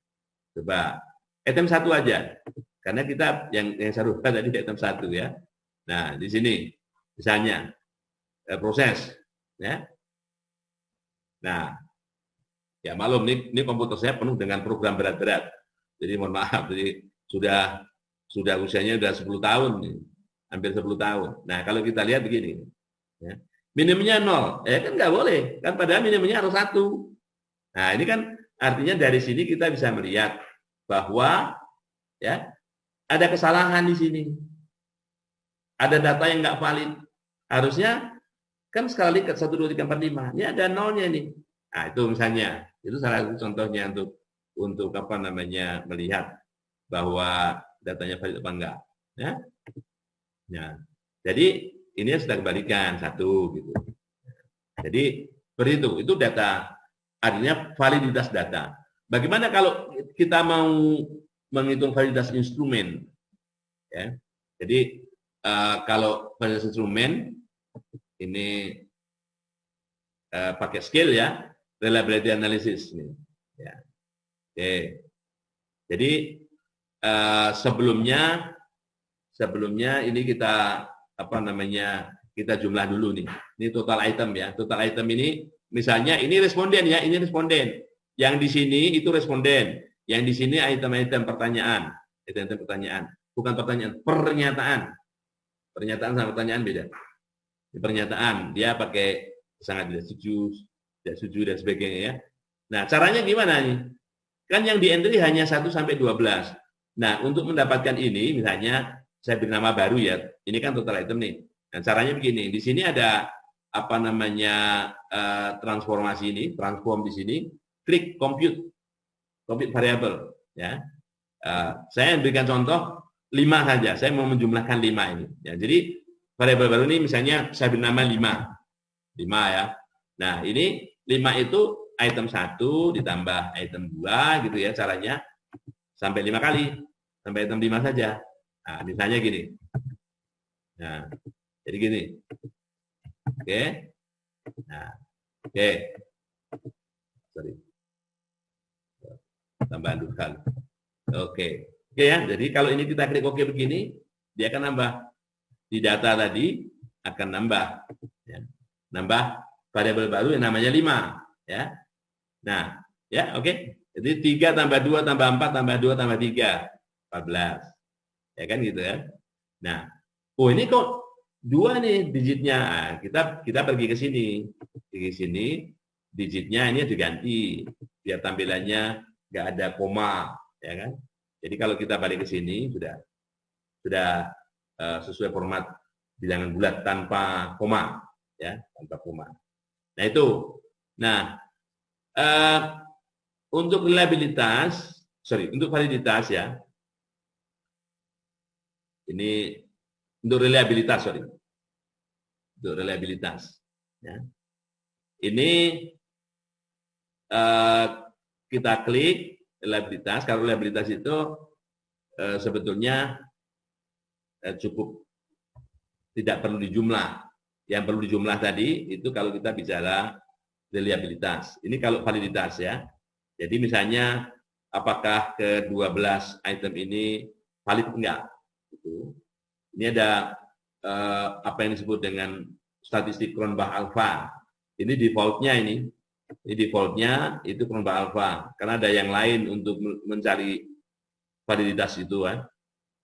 coba item 1 aja, karena kita yang saya rubah tadi item 1 ya. Nah, di sini misalnya proses, ya. Nah, ya malum ini komputer saya penuh dengan program berat-berat. Jadi mohon maaf, jadi sudah usianya sudah 10 tahun nih. Hampir 10 tahun. Nah, kalau kita lihat begini, ya, minimumnya 0, ya kan nggak boleh, kan padahal minimumnya harus 1. Nah, ini kan artinya dari sini kita bisa melihat bahwa ya ada kesalahan di sini, ada data yang nggak valid. Harusnya kan sekali ke 1, 2, 3, 4, 5, ini ada 0-nya nih. Nah, itu misalnya, itu salah satu contohnya untuk apa namanya melihat bahwa datanya valid apa enggak, ya. Ya, jadi ini sudah kembalikan 1 gitu. Jadi seperti itu data, artinya validitas data. Bagaimana kalau kita mau menghitung validitas instrumen? Ya, jadi kalau validitas instrumen ini pakai skill ya, reliability analysis nih. Ya. Oke. Jadi sebelumnya ini kita kita jumlah dulu nih. Ini total item ya. Total item ini misalnya ini responden ya, ini responden. Yang di sini itu responden. Yang di sini item-item pertanyaan. Item-item pertanyaan. Bukan pertanyaan, pernyataan. Pernyataan sama pertanyaan beda. Di pernyataan dia pakai sangat tidak setuju dan sebagainya ya. Nah, caranya gimana nih? Kan yang di entry hanya 1 sampai 12. Nah, untuk mendapatkan ini misalnya saya beri nama baru ya. Ini kan total item nih. Nah, caranya begini. Di sini ada apa namanya transformasi ini, transform di sini, klik compute variable ya. Saya berikan contoh 5 saja. Saya mau menjumlahkan 5 ini. Ya, jadi variabel baru ini misalnya saya beri nama 5. 5 ya. Nah, ini 5 itu item 1 ditambah item 2 gitu ya caranya. Sampai 5 kali. Sampai item 5 saja. Nah, misalnya gini. Nah, jadi gini. Oke. Nah, oke. Sorry. Tambahan dulu kali. Oke. Oke ya, jadi kalau ini kita klik oke begini, dia akan nambah. Di data tadi akan nambah. Ya. Nambah variabel baru yang namanya 5. Ya. Nah, ya oke. Jadi 3 tambah 2 tambah 4 tambah 2 tambah 3. 14. Ya kan gitu ya. Nah, oh ini kok 2 nih digitnya. Nah, kita pergi ke sini. Di sini digitnya ini diganti biar tampilannya nggak ada koma, ya kan? Jadi kalau kita balik ke sini sudah sesuai format bilangan bulat tanpa koma, ya, tanpa koma. Nah itu. Nah, untuk validitas ya. Ini Untuk reliabilitas, sorry. Untuk reliabilitas. Ya. Ini kita klik reliabilitas. Kalau reliabilitas itu sebetulnya cukup, tidak perlu dijumlah. Yang perlu dijumlah tadi itu kalau kita bicara reliabilitas. Ini kalau validitas ya. Jadi misalnya apakah ke-12 item ini valid enggak? Gitu. Ini ada apa yang disebut dengan statistik Cronbach alpha. Ini defaultnya ini. Ini defaultnya itu Cronbach alpha. Karena ada yang lain untuk mencari validitas itu kan.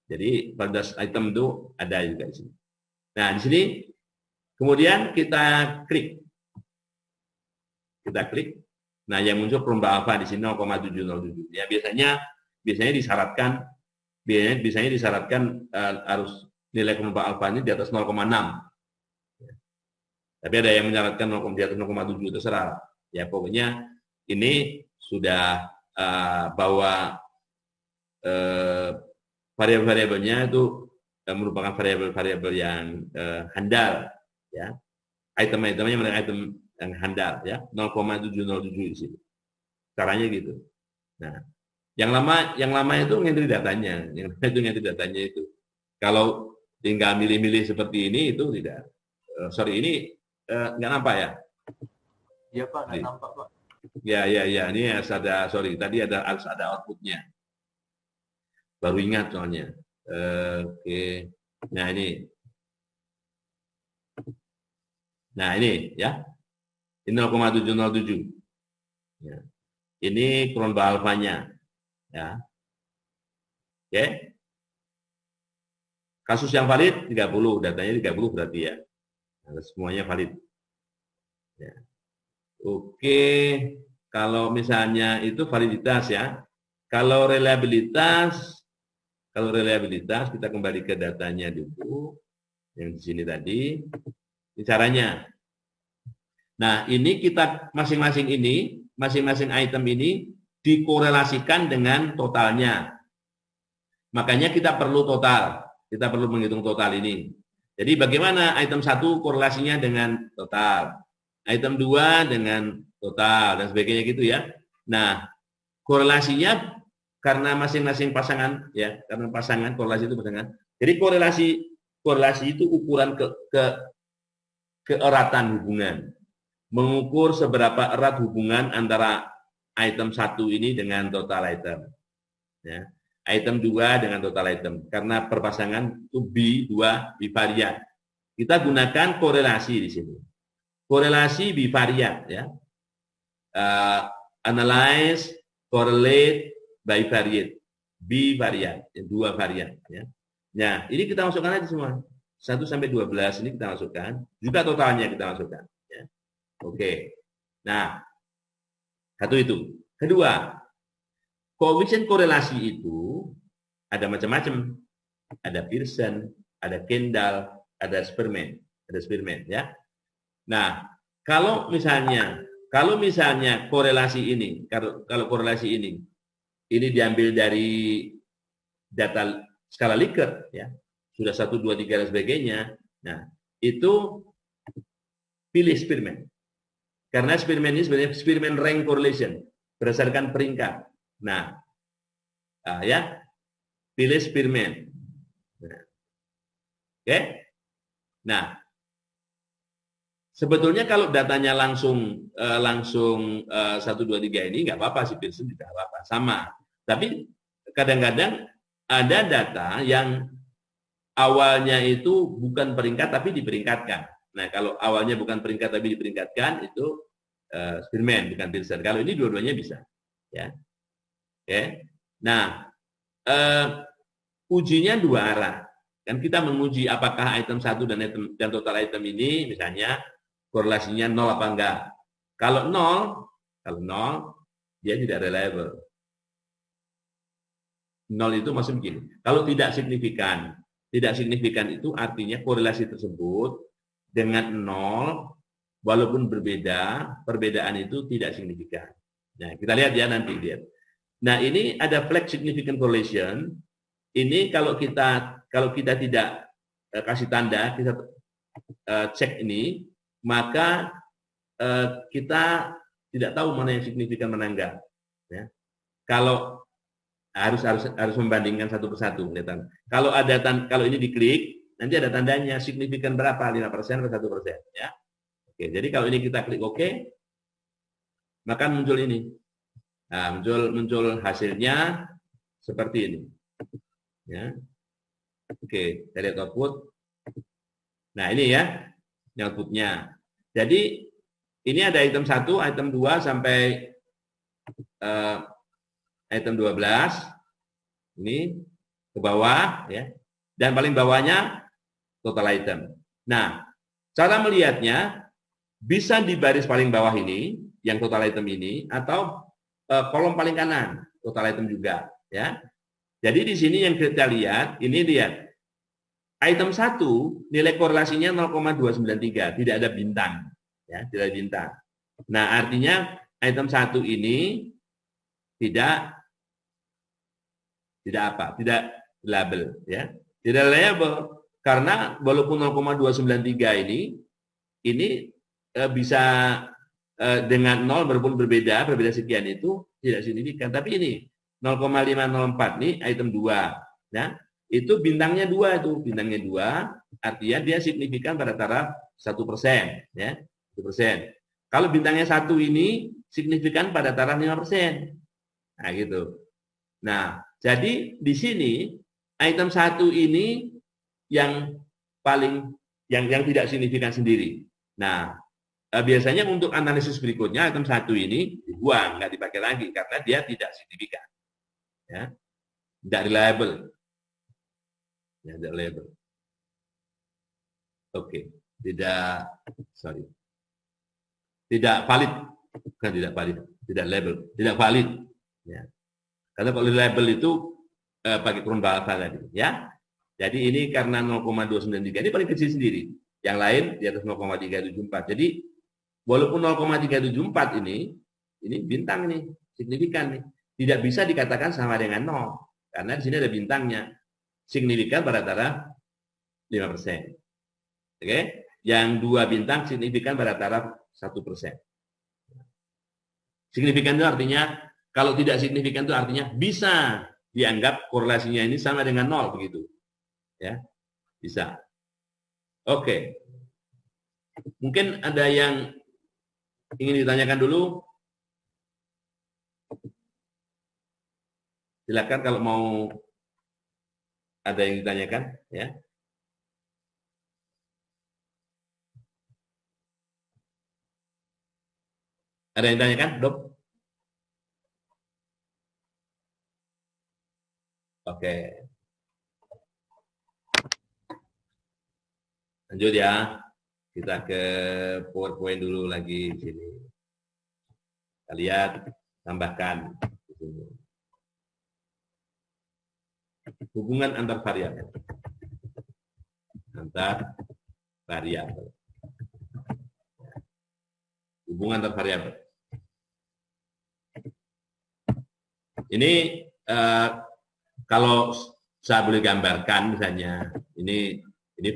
Jadi validitas item itu ada juga di sini. Nah, di sini kemudian kita klik. Kita klik. Nah, yang muncul Cronbach alpha di sini 0,707. Ya, biasanya disyaratkan harus nilai Cronbach alpha ini di atas 0,6. Tapi ada yang menyarankan di atas 0,7, terserah. Ya, pokoknya ini sudah bahwa variabel-variabelnya itu merupakan variabel-variabel yang handal, ya. Item-itemnya merupakan item yang handal, ya. 0,707 di sini. Caranya gitu. Nah, yang lama itu ngentri datanya, itu. Kalau tinggal milih-milih seperti ini itu tidak. Sorry, ini nggak nampak ya? Iya Pak, nggak nampak Pak. Ya. Ini harus ada, sorry, tadi harus ada outputnya. Baru ingat soalnya. Oke. Nah ini. Nah ini ya. Ini 0,707. Ya. Ini Cronbach alpha-nya. Ya. Oke. Kasus yang valid 30, datanya 30 berarti ya. Nah, semuanya valid. Ya. Oke, kalau misalnya itu validitas ya. Kalau reliabilitas kita kembali ke datanya dulu yang di sini tadi. Ini caranya. Nah, ini kita masing-masing item ini dikorelasikan dengan totalnya. Makanya kita perlu total. Kita perlu menghitung total ini. Jadi bagaimana item 1 korelasinya dengan total, item 2 dengan total, dan sebagainya gitu ya. Nah, korelasinya karena masing-masing pasangan, ya, karena pasangan, korelasi itu pasangan. Jadi korelasi itu ukuran keeratan hubungan. Mengukur seberapa erat hubungan antara item 1 ini dengan total item. Ya. Item 2 dengan total item. Karena perpasangan itu B2 bivariat. Kita gunakan korelasi di sini. Korelasi bivariat ya. Analyze, correlate, bivariate. Bivariat, ya, 2 varian ya. Nah, ini kita masukkan aja semua. 1 sampai 12 ini kita masukkan, juga totalnya kita masukkan ya. Oke. Nah, satu itu. Kedua, koefisien korelasi itu ada macam-macam. Ada Pearson, ada Kendall, ada Spearman ya. Nah, kalau misalnya korelasi ini, kalau korelasi ini diambil dari data skala Likert ya, sudah 1, 2, 3 dan sebagainya. Nah, itu pilih Spearman. Karena Spearman ini sebenarnya Spearman rank correlation berdasarkan peringkat. Nah, ya, pilih Spearman. Nah, oke. Nah, sebetulnya kalau datanya langsung 1, 2, 3 ini nggak apa-apa sih, Pearson tidak apa-apa, sama. Tapi kadang-kadang ada data yang awalnya itu bukan peringkat tapi diperingkatkan. Nah, kalau awalnya bukan peringkat tapi diperingkatkan itu Spearman bukan Pearson. Kalau ini dua-duanya bisa, ya. Oke. Nah, ujinya 2 arah. Kan kita menguji apakah item 1 dan total item ini misalnya korelasinya 0 apa enggak. Kalau 0 dia tidak reliable. 0 itu maksud begini. Kalau tidak signifikan itu artinya korelasi tersebut dengan 0 walaupun berbeda, perbedaan itu tidak signifikan. Nah, kita lihat ya nanti lihat. Nah, ini ada flag significant correlation. Ini kalau kita tidak kasih tanda, kita cek ini, maka kita tidak tahu mana yang signifikan, mana enggak. Ya. Kalau harus membandingkan satu persatu, kelihatan. Kalau ini diklik, nanti ada tandanya signifikan berapa, 5% atau 1%. Ya. Oke, jadi kalau ini kita klik OK, maka muncul ini. Nah, muncul hasilnya seperti ini. Ya. Oke, kita lihat output. Nah, ini ya, outputnya. Jadi, ini ada item 1, item 2, sampai item 12. Ini ke bawah, ya. Dan paling bawahnya total item. Nah, cara melihatnya, bisa di baris paling bawah ini, yang total item ini, atau kolom paling kanan, total item juga. Ya. Jadi di sini yang kita lihat, ini lihat. Item 1, nilai korelasinya 0,293, tidak ada bintang. Ya, tidak ada bintang. Nah, artinya item 1 ini tidak label. Ya. Tidak label, karena walaupun 0,293 ini bisa dengan 0 berbeda sekian itu tidak signifikan. Tapi ini 0,504 nih item 2. Ya. Itu bintangnya 2 itu, bintangnya 2, artinya dia signifikan pada taraf 1%, ya, 1%. Kalau bintangnya 1 ini signifikan pada taraf 5%. Nah, gitu. Nah, jadi di sini item 1 ini yang tidak signifikan sendiri. Nah, biasanya untuk analisis berikutnya item 1 ini dibuang, nggak dipakai lagi karena dia tidak signifikan. Ya. Tidak reliable. Ya, tidak label. Oke, tidak valid, bukan tidak valid, tidak label, tidak valid. Ya. Karena kalau label itu pakai kurun bahasa tadi, ya. Jadi ini karena 0,293 ini paling kecil sendiri. Yang lain di atas 0,374. Jadi walaupun 0,374 ini bintang nih, signifikan nih, tidak bisa dikatakan sama dengan 0 karena di sini ada bintangnya. Signifikan pada taraf 5%. Oke, yang 2 bintang signifikan pada taraf 1%. Signifikan itu artinya, kalau tidak signifikan itu artinya bisa dianggap korelasinya ini sama dengan 0 begitu. Ya, bisa. Oke. Mungkin ada yang ingin ditanyakan dulu. Silakan kalau mau ada yang ditanyakan, ya. Ada yang ditanyakan, Dok? Oke. Lanjut ya. Kita ke PowerPoint dulu lagi di sini. Kita lihat, tambahkan di sini. Hubungan antar variabel. Antar variabel. Hubungan antar variabel. Ini kalau saya boleh gambarkan misalnya, ini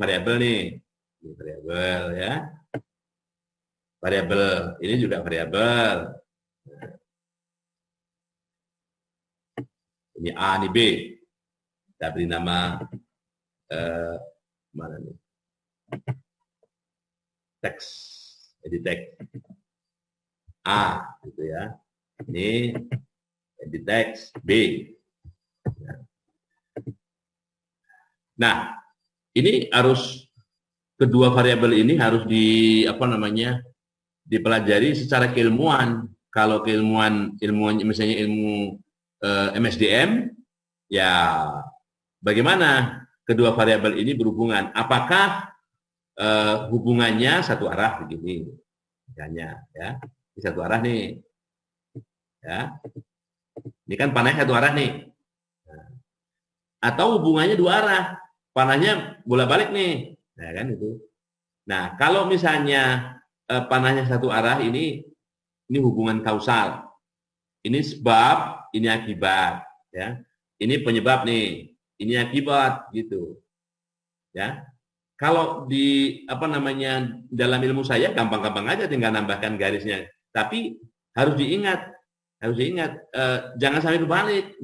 variabel nih. Ini variabel ya. Variabel, ini juga variabel. Ini A, ini B. Kita beri nama mana nih? Teks, edit teks A, gitu ya. Ini edit teks B. Nah, ini harus kedua variabel ini harus dipelajari secara keilmuan. Kalau keilmuan misalnya ilmu MSDM, ya bagaimana kedua variabel ini berhubungan? Apakah hubungannya satu arah begini? Misalnya, ya, ini satu arah nih, ya, ini kan panahnya satu arah nih. Nah, atau hubungannya dua arah, panahnya bolak-balik nih, nah kan itu. Nah, kalau misalnya panahnya satu arah ini hubungan kausal. Ini sebab, ini akibat, ya. Ini penyebab nih, ini akibat gitu. Ya. Kalau di dalam ilmu saya gampang-gampang aja tinggal nambahkan garisnya. Tapi harus diingat, jangan sampai kebalik,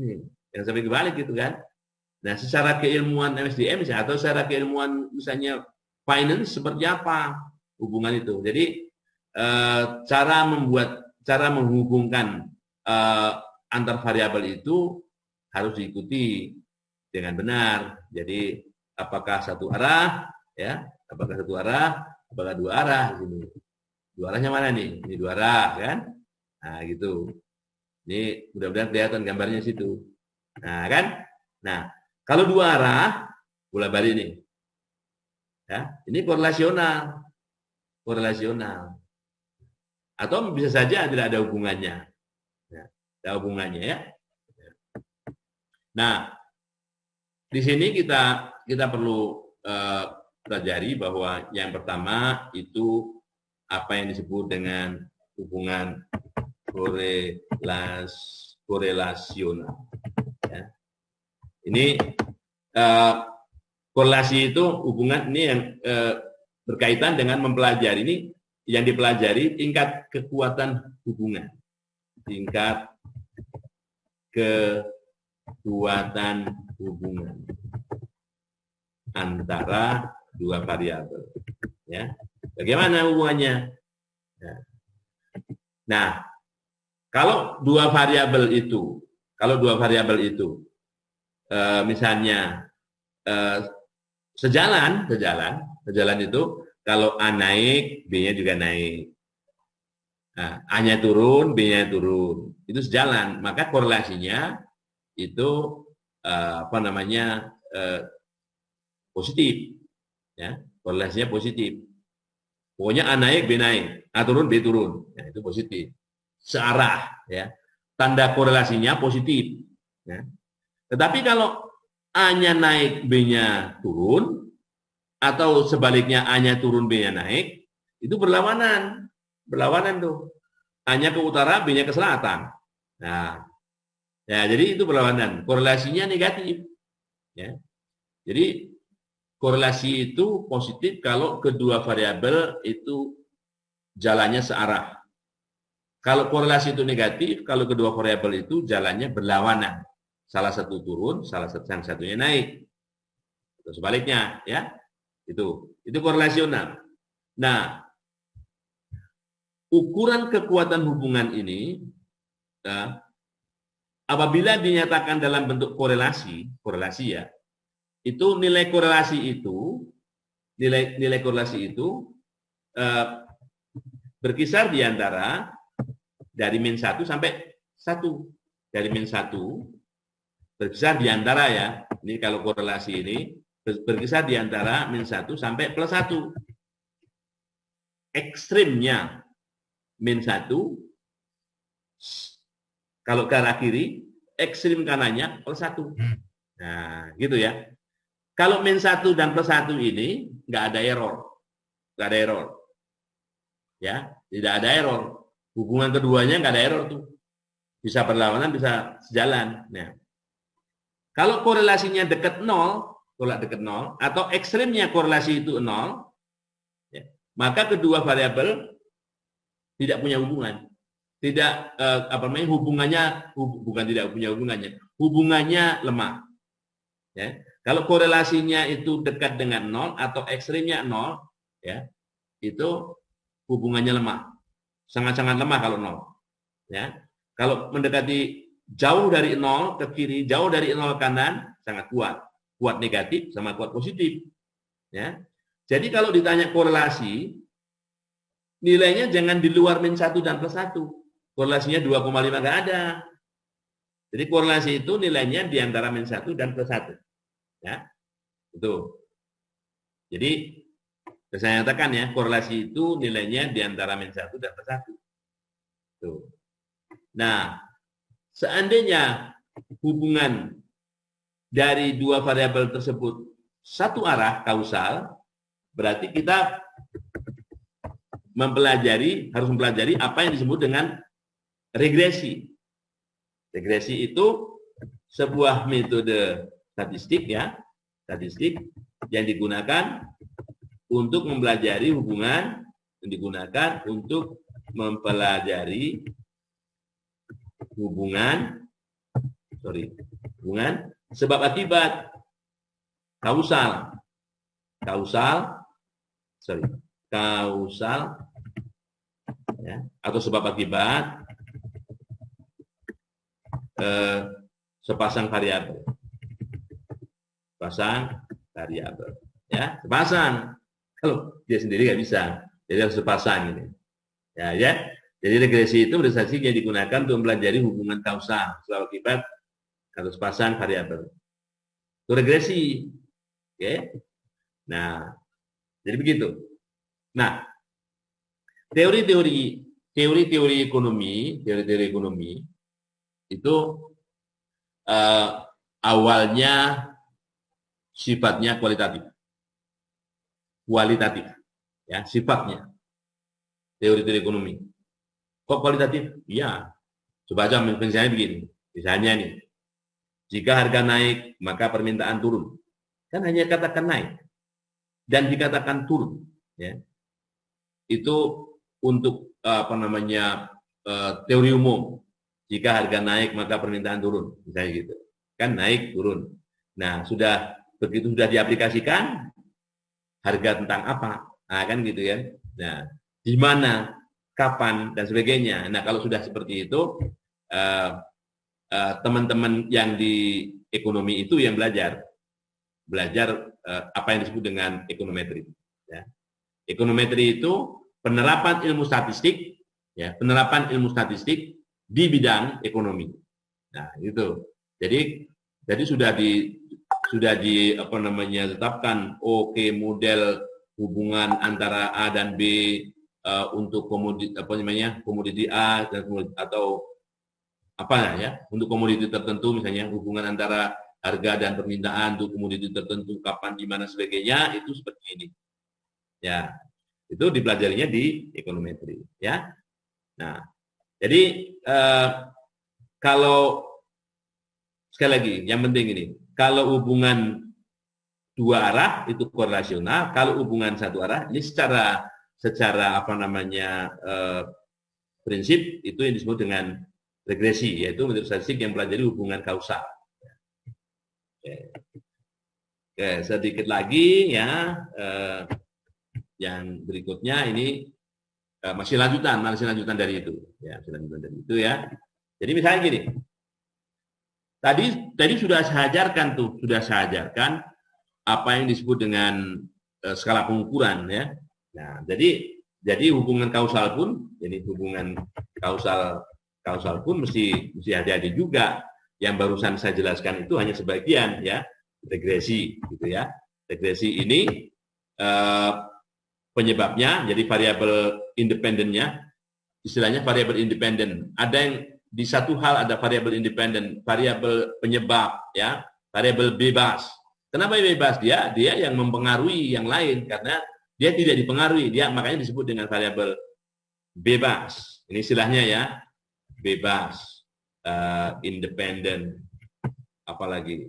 jangan sampai kebalik gitu kan. Nah, secara keilmuan MSDM misalnya, atau secara keilmuan misalnya finance seperti apa hubungan itu. Jadi cara menghubungkan antar variabel itu harus diikuti dengan benar. Jadi apakah satu arah, ya? Apakah satu arah? Apakah dua arah? Di sini. Dua arahnya mana nih? Ini dua arah, kan? Nah, gitu. Ini mudah-mudahan kelihatan gambarnya situ. Nah, kan? Nah, kalau dua arah, bola balik nih. Ya, ini korelasional. Korelasional. Atau bisa saja tidak ada hubungannya. Ya, ada hubungannya ya. Nah, di sini kita perlu pelajari bahwa yang pertama itu apa yang disebut dengan hubungan korelasional. Ya. Ini korelasi itu hubungan ini yang berkaitan dengan mempelajari ini yang dipelajari tingkat kekuatan hubungan, tingkat kekuatan hubungan antara dua variabel. Ya, bagaimana hubungannya? Nah, kalau dua variabel itu, misalnya sejalan itu kalau A naik, B-nya juga naik. Nah, A-nya turun, B-nya turun. Itu sejalan, maka korelasinya itu positif. Ya, korelasinya positif. Pokoknya A naik, B naik, A turun, B turun. Ya, itu positif. Searah, ya. Tanda korelasinya positif. Ya. Tetapi kalau A-nya naik, B-nya turun, atau sebaliknya A-nya turun, B-nya naik, itu berlawanan. Berlawanan tuh. A-nya ke utara, B-nya ke selatan. Nah, ya, jadi itu berlawanan. Korelasinya negatif. Ya. Jadi korelasi itu positif kalau kedua variabel itu jalannya searah. Kalau korelasi itu negatif, kalau kedua variabel itu jalannya berlawanan. Salah satu turun, yang satunya naik. Atau sebaliknya, ya. Itu korelasional. Nah, ukuran kekuatan hubungan ini apabila dinyatakan dalam bentuk korelasi ya, itu nilai korelasi itu berkisar di antara dari min 1 sampai 1. Dari min 1 berkisar di antara ya. Ini kalau korelasi ini berkisar di antara min 1 sampai plus 1. Ekstrimnya min 1 kalau ke arah kiri, ekstrim kanannya plus 1. Nah, gitu ya. Kalau min 1 dan plus 1 ini nggak ada error. Nggak ada error. Ya, tidak ada error. Hubungan keduanya nggak ada error tuh. Bisa berlawanan, bisa sejalan. Nah, kalau korelasinya dekat 0, atau ekstrimnya korelasi itu 0, ya, maka kedua variabel tidak punya hubungan. Hubungannya lemah. Ya. Kalau korelasinya itu dekat dengan 0 atau ekstrimnya 0, ya, itu hubungannya lemah. Sangat-sangat lemah kalau 0. Ya. Kalau mendekati jauh dari 0 ke kiri, jauh dari 0 ke kanan, sangat kuat. Kuat negatif sama kuat positif. Ya. Jadi kalau ditanya korelasi, nilainya jangan di luar min 1 dan plus 1. Korelasinya 2,5 nggak ada. Jadi korelasi itu nilainya di antara min 1 dan plus 1. Ya. Itu. Jadi saya nyatakan ya, korelasi itu nilainya di antara min 1 dan plus 1. Tuh. Nah, seandainya hubungan dari dua variabel tersebut satu arah kausal, berarti kita harus mempelajari apa yang disebut dengan regresi. Regresi itu sebuah metode statistik ya, statistik yang digunakan untuk mempelajari hubungan yang digunakan untuk mempelajari hubungan sebab akibat, kausal ya, atau sebab akibat sepasang variabel ya, sepasang. Kalau dia sendiri nggak bisa, jadi harus sepasang ini ya. Jadi regresi itu metode statistik yang digunakan untuk mempelajari hubungan kausal sebab akibat atau sepasang variabel. Itu regresi. Oke. Nah, jadi begitu. Nah, teori-teori ekonomi itu awalnya sifatnya kualitatif ya, sifatnya teori-teori ekonomi. Kok kualitatif? Ya, coba aja misalnya begini, misalnya nih, jika harga naik maka permintaan turun, kan hanya katakan naik dan dikatakan turun, ya. Itu untuk teori umum. Jika harga naik maka permintaan turun, misalnya gitu. Kan naik turun. Nah, begitu sudah diaplikasikan, harga tentang apa? Nah, kan gitu ya. Nah, di mana, kapan dan sebagainya. Nah, kalau sudah seperti itu, teman-teman yang di ekonomi itu yang belajar apa yang disebut dengan ekonometri. Ya. Ekonometri itu penerapan ilmu statistik, ya, penerapan ilmu statistik di bidang ekonomi. Nah, itu. Jadi sudah ditetapkan model hubungan antara A dan B untuk komoditi A dan atau apa ya, untuk komoditi tertentu, misalnya hubungan antara harga dan permintaan untuk komoditi tertentu, kapan, di mana, sebagainya, itu seperti ini. Ya, itu dipelajarinya di ekonometri, ya. Nah, jadi kalau sekali lagi, yang penting ini, kalau hubungan dua arah itu korelasional, kalau hubungan satu arah ini secara prinsip itu yang disebut dengan regresi, yaitu metode statistik yang mempelajari hubungan kausal. Oke, sedikit lagi ya, yang berikutnya ini masih lanjutan dari itu, ya, ya. Jadi misalnya gini, tadi sudah saya ajarkan apa yang disebut dengan skala pengukuran, ya. Nah, jadi hubungan kausal pun, pun mesti hati-hati juga. Yang barusan saya jelaskan itu hanya sebagian, ya, regresi, gitu ya. Regresi ini penyebabnya, jadi variabel independennya, istilahnya variabel independen. Ada yang di satu hal ada variabel independen, variabel penyebab, ya, variabel bebas. Kenapa bebas? Dia yang mempengaruhi yang lain, karena dia tidak dipengaruhi, dia makanya disebut dengan variabel bebas. Ini istilahnya, ya, bebas, independen, apalagi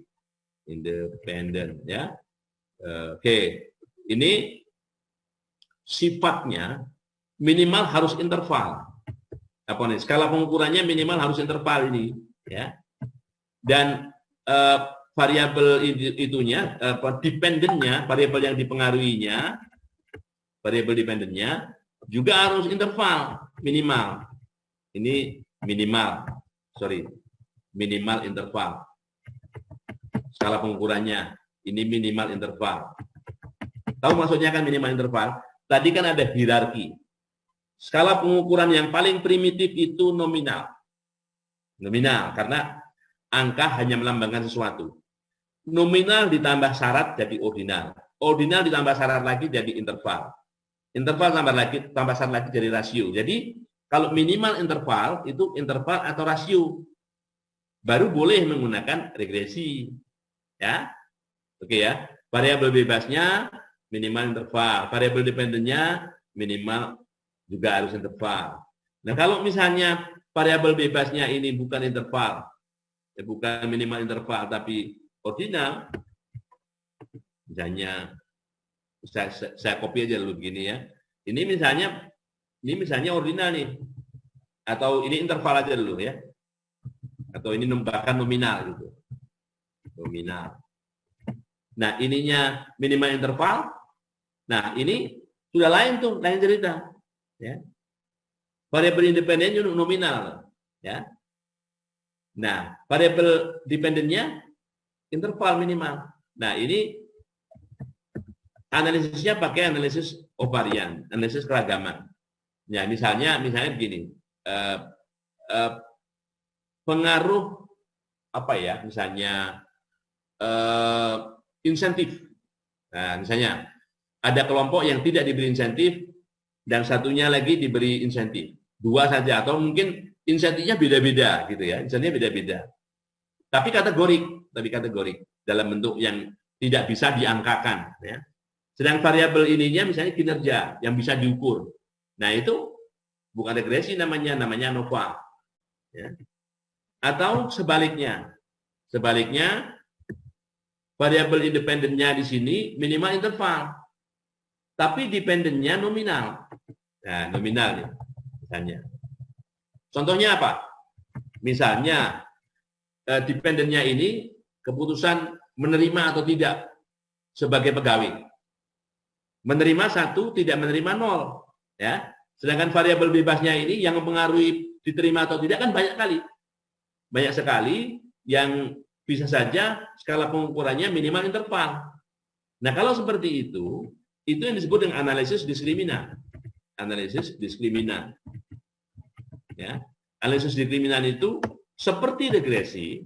independen, ya. Oke, ini sifatnya minimal harus interval. Apa nih? Skala pengukurannya minimal harus interval ini, ya. Dan variabel itunya, dependennya, variabel yang dipengaruhinya, variabel dependennya juga harus interval minimal. Ini minimal interval. Skala pengukurannya ini minimal interval. Tahu maksudnya kan minimal interval? Tadi kan ada hierarki. Skala pengukuran yang paling primitif itu nominal. Nominal, karena angka hanya melambangkan sesuatu. Nominal ditambah syarat jadi ordinal. Ordinal ditambah syarat lagi jadi interval. Interval tambah syarat lagi jadi rasio. Jadi kalau minimal interval itu interval atau rasio. Baru boleh menggunakan regresi. Ya. Oke, ya. Variabel bebasnya minimal interval. Variabel dependennya minimal juga harus interval. Nah, kalau misalnya variabel bebasnya ini bukan interval, bukan minimal interval, tapi ordinal, misalnya Saya copy aja dulu begini ya. Ini misalnya ordinal nih. Atau ini interval aja dulu ya. Atau ini bahkan nominal gitu. Nominal. Nah, ininya minimal interval. Nah, ini sudah lain tuh, lain cerita. Ya. Variabel independennya nominal. Ya. Nah, variabel dependennya interval minimal. Nah, ini analisisnya pakai analisis ovarian, analisis keragaman. Ya, misalnya begini, pengaruh apa ya, misalnya insentif. Nah, misalnya ada kelompok yang tidak diberi insentif dan satunya lagi diberi insentif. Dua saja atau mungkin insentifnya beda-beda gitu ya, insentifnya beda-beda. Tapi kategorik dalam bentuk yang tidak bisa diangkakan ya. Sedang variabel ininya misalnya kinerja yang bisa diukur. Nah, itu bukan regresi namanya ANOVA. Ya. Atau sebaliknya. Variabel independennya di sini minimal interval. Tapi dependennya nominal. Nah, nominal nih misalnya. Contohnya apa? Misalnya dependennya ini keputusan menerima atau tidak sebagai pegawai. Menerima 1, tidak menerima 0. Ya. Sedangkan variabel bebasnya ini yang mempengaruhi diterima atau tidak kan banyak sekali yang bisa saja skala pengukurannya minimal interval. Nah, kalau seperti itu yang disebut dengan analisis diskriminan. Analisis diskriminan. Ya. Analisis diskriminan itu seperti regresi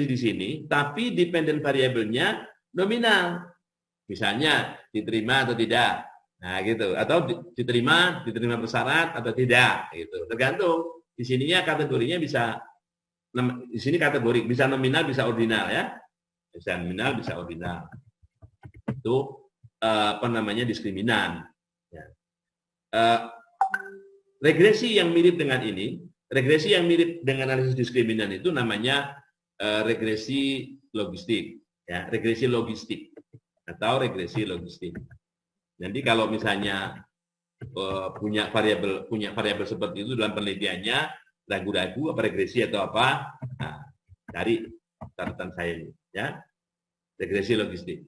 di sini, tapi dependent variabelnya nominal. Misalnya diterima atau tidak. Nah, gitu. Atau diterima bersyarat atau tidak, gitu. Tergantung. Di sininya kategorinya bisa bisa nominal, bisa ordinal ya. Bisa nominal, bisa ordinal. Itu diskriminan. Ya. Regresi yang mirip dengan analisis diskriminan itu namanya regresi logistik, ya, regresi logistik atau regresi logistik. Jadi kalau misalnya punya variabel seperti itu dalam penelitiannya ragu-ragu apa regresi atau apa, nah, cari catatan saya ini, ya, regresi logistik.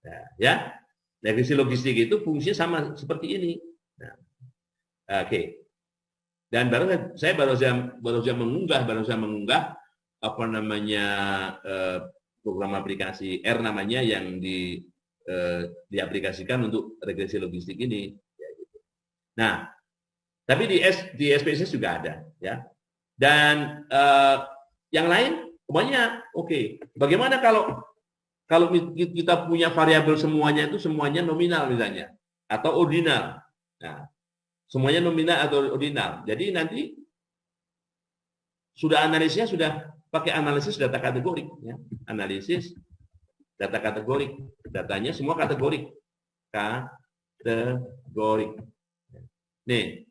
Nah, ya, regresi logistik itu fungsinya sama seperti ini. Nah, oke. Dan baru saja mengunggah apa namanya program aplikasi R namanya yang diaplikasikan untuk regresi logistik ini. Nah, tapi di SPSS juga ada, ya. Dan yang lain semuanya oke. Bagaimana kalau kita punya variabel semuanya nominal misalnya atau ordinal. Nah, semuanya nominal atau ordinal. Jadi nanti analisisnya sudah pakai analisis data kategorik, ya. Analisis data kategorik. Datanya semua kategorik. Nih.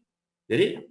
Jadi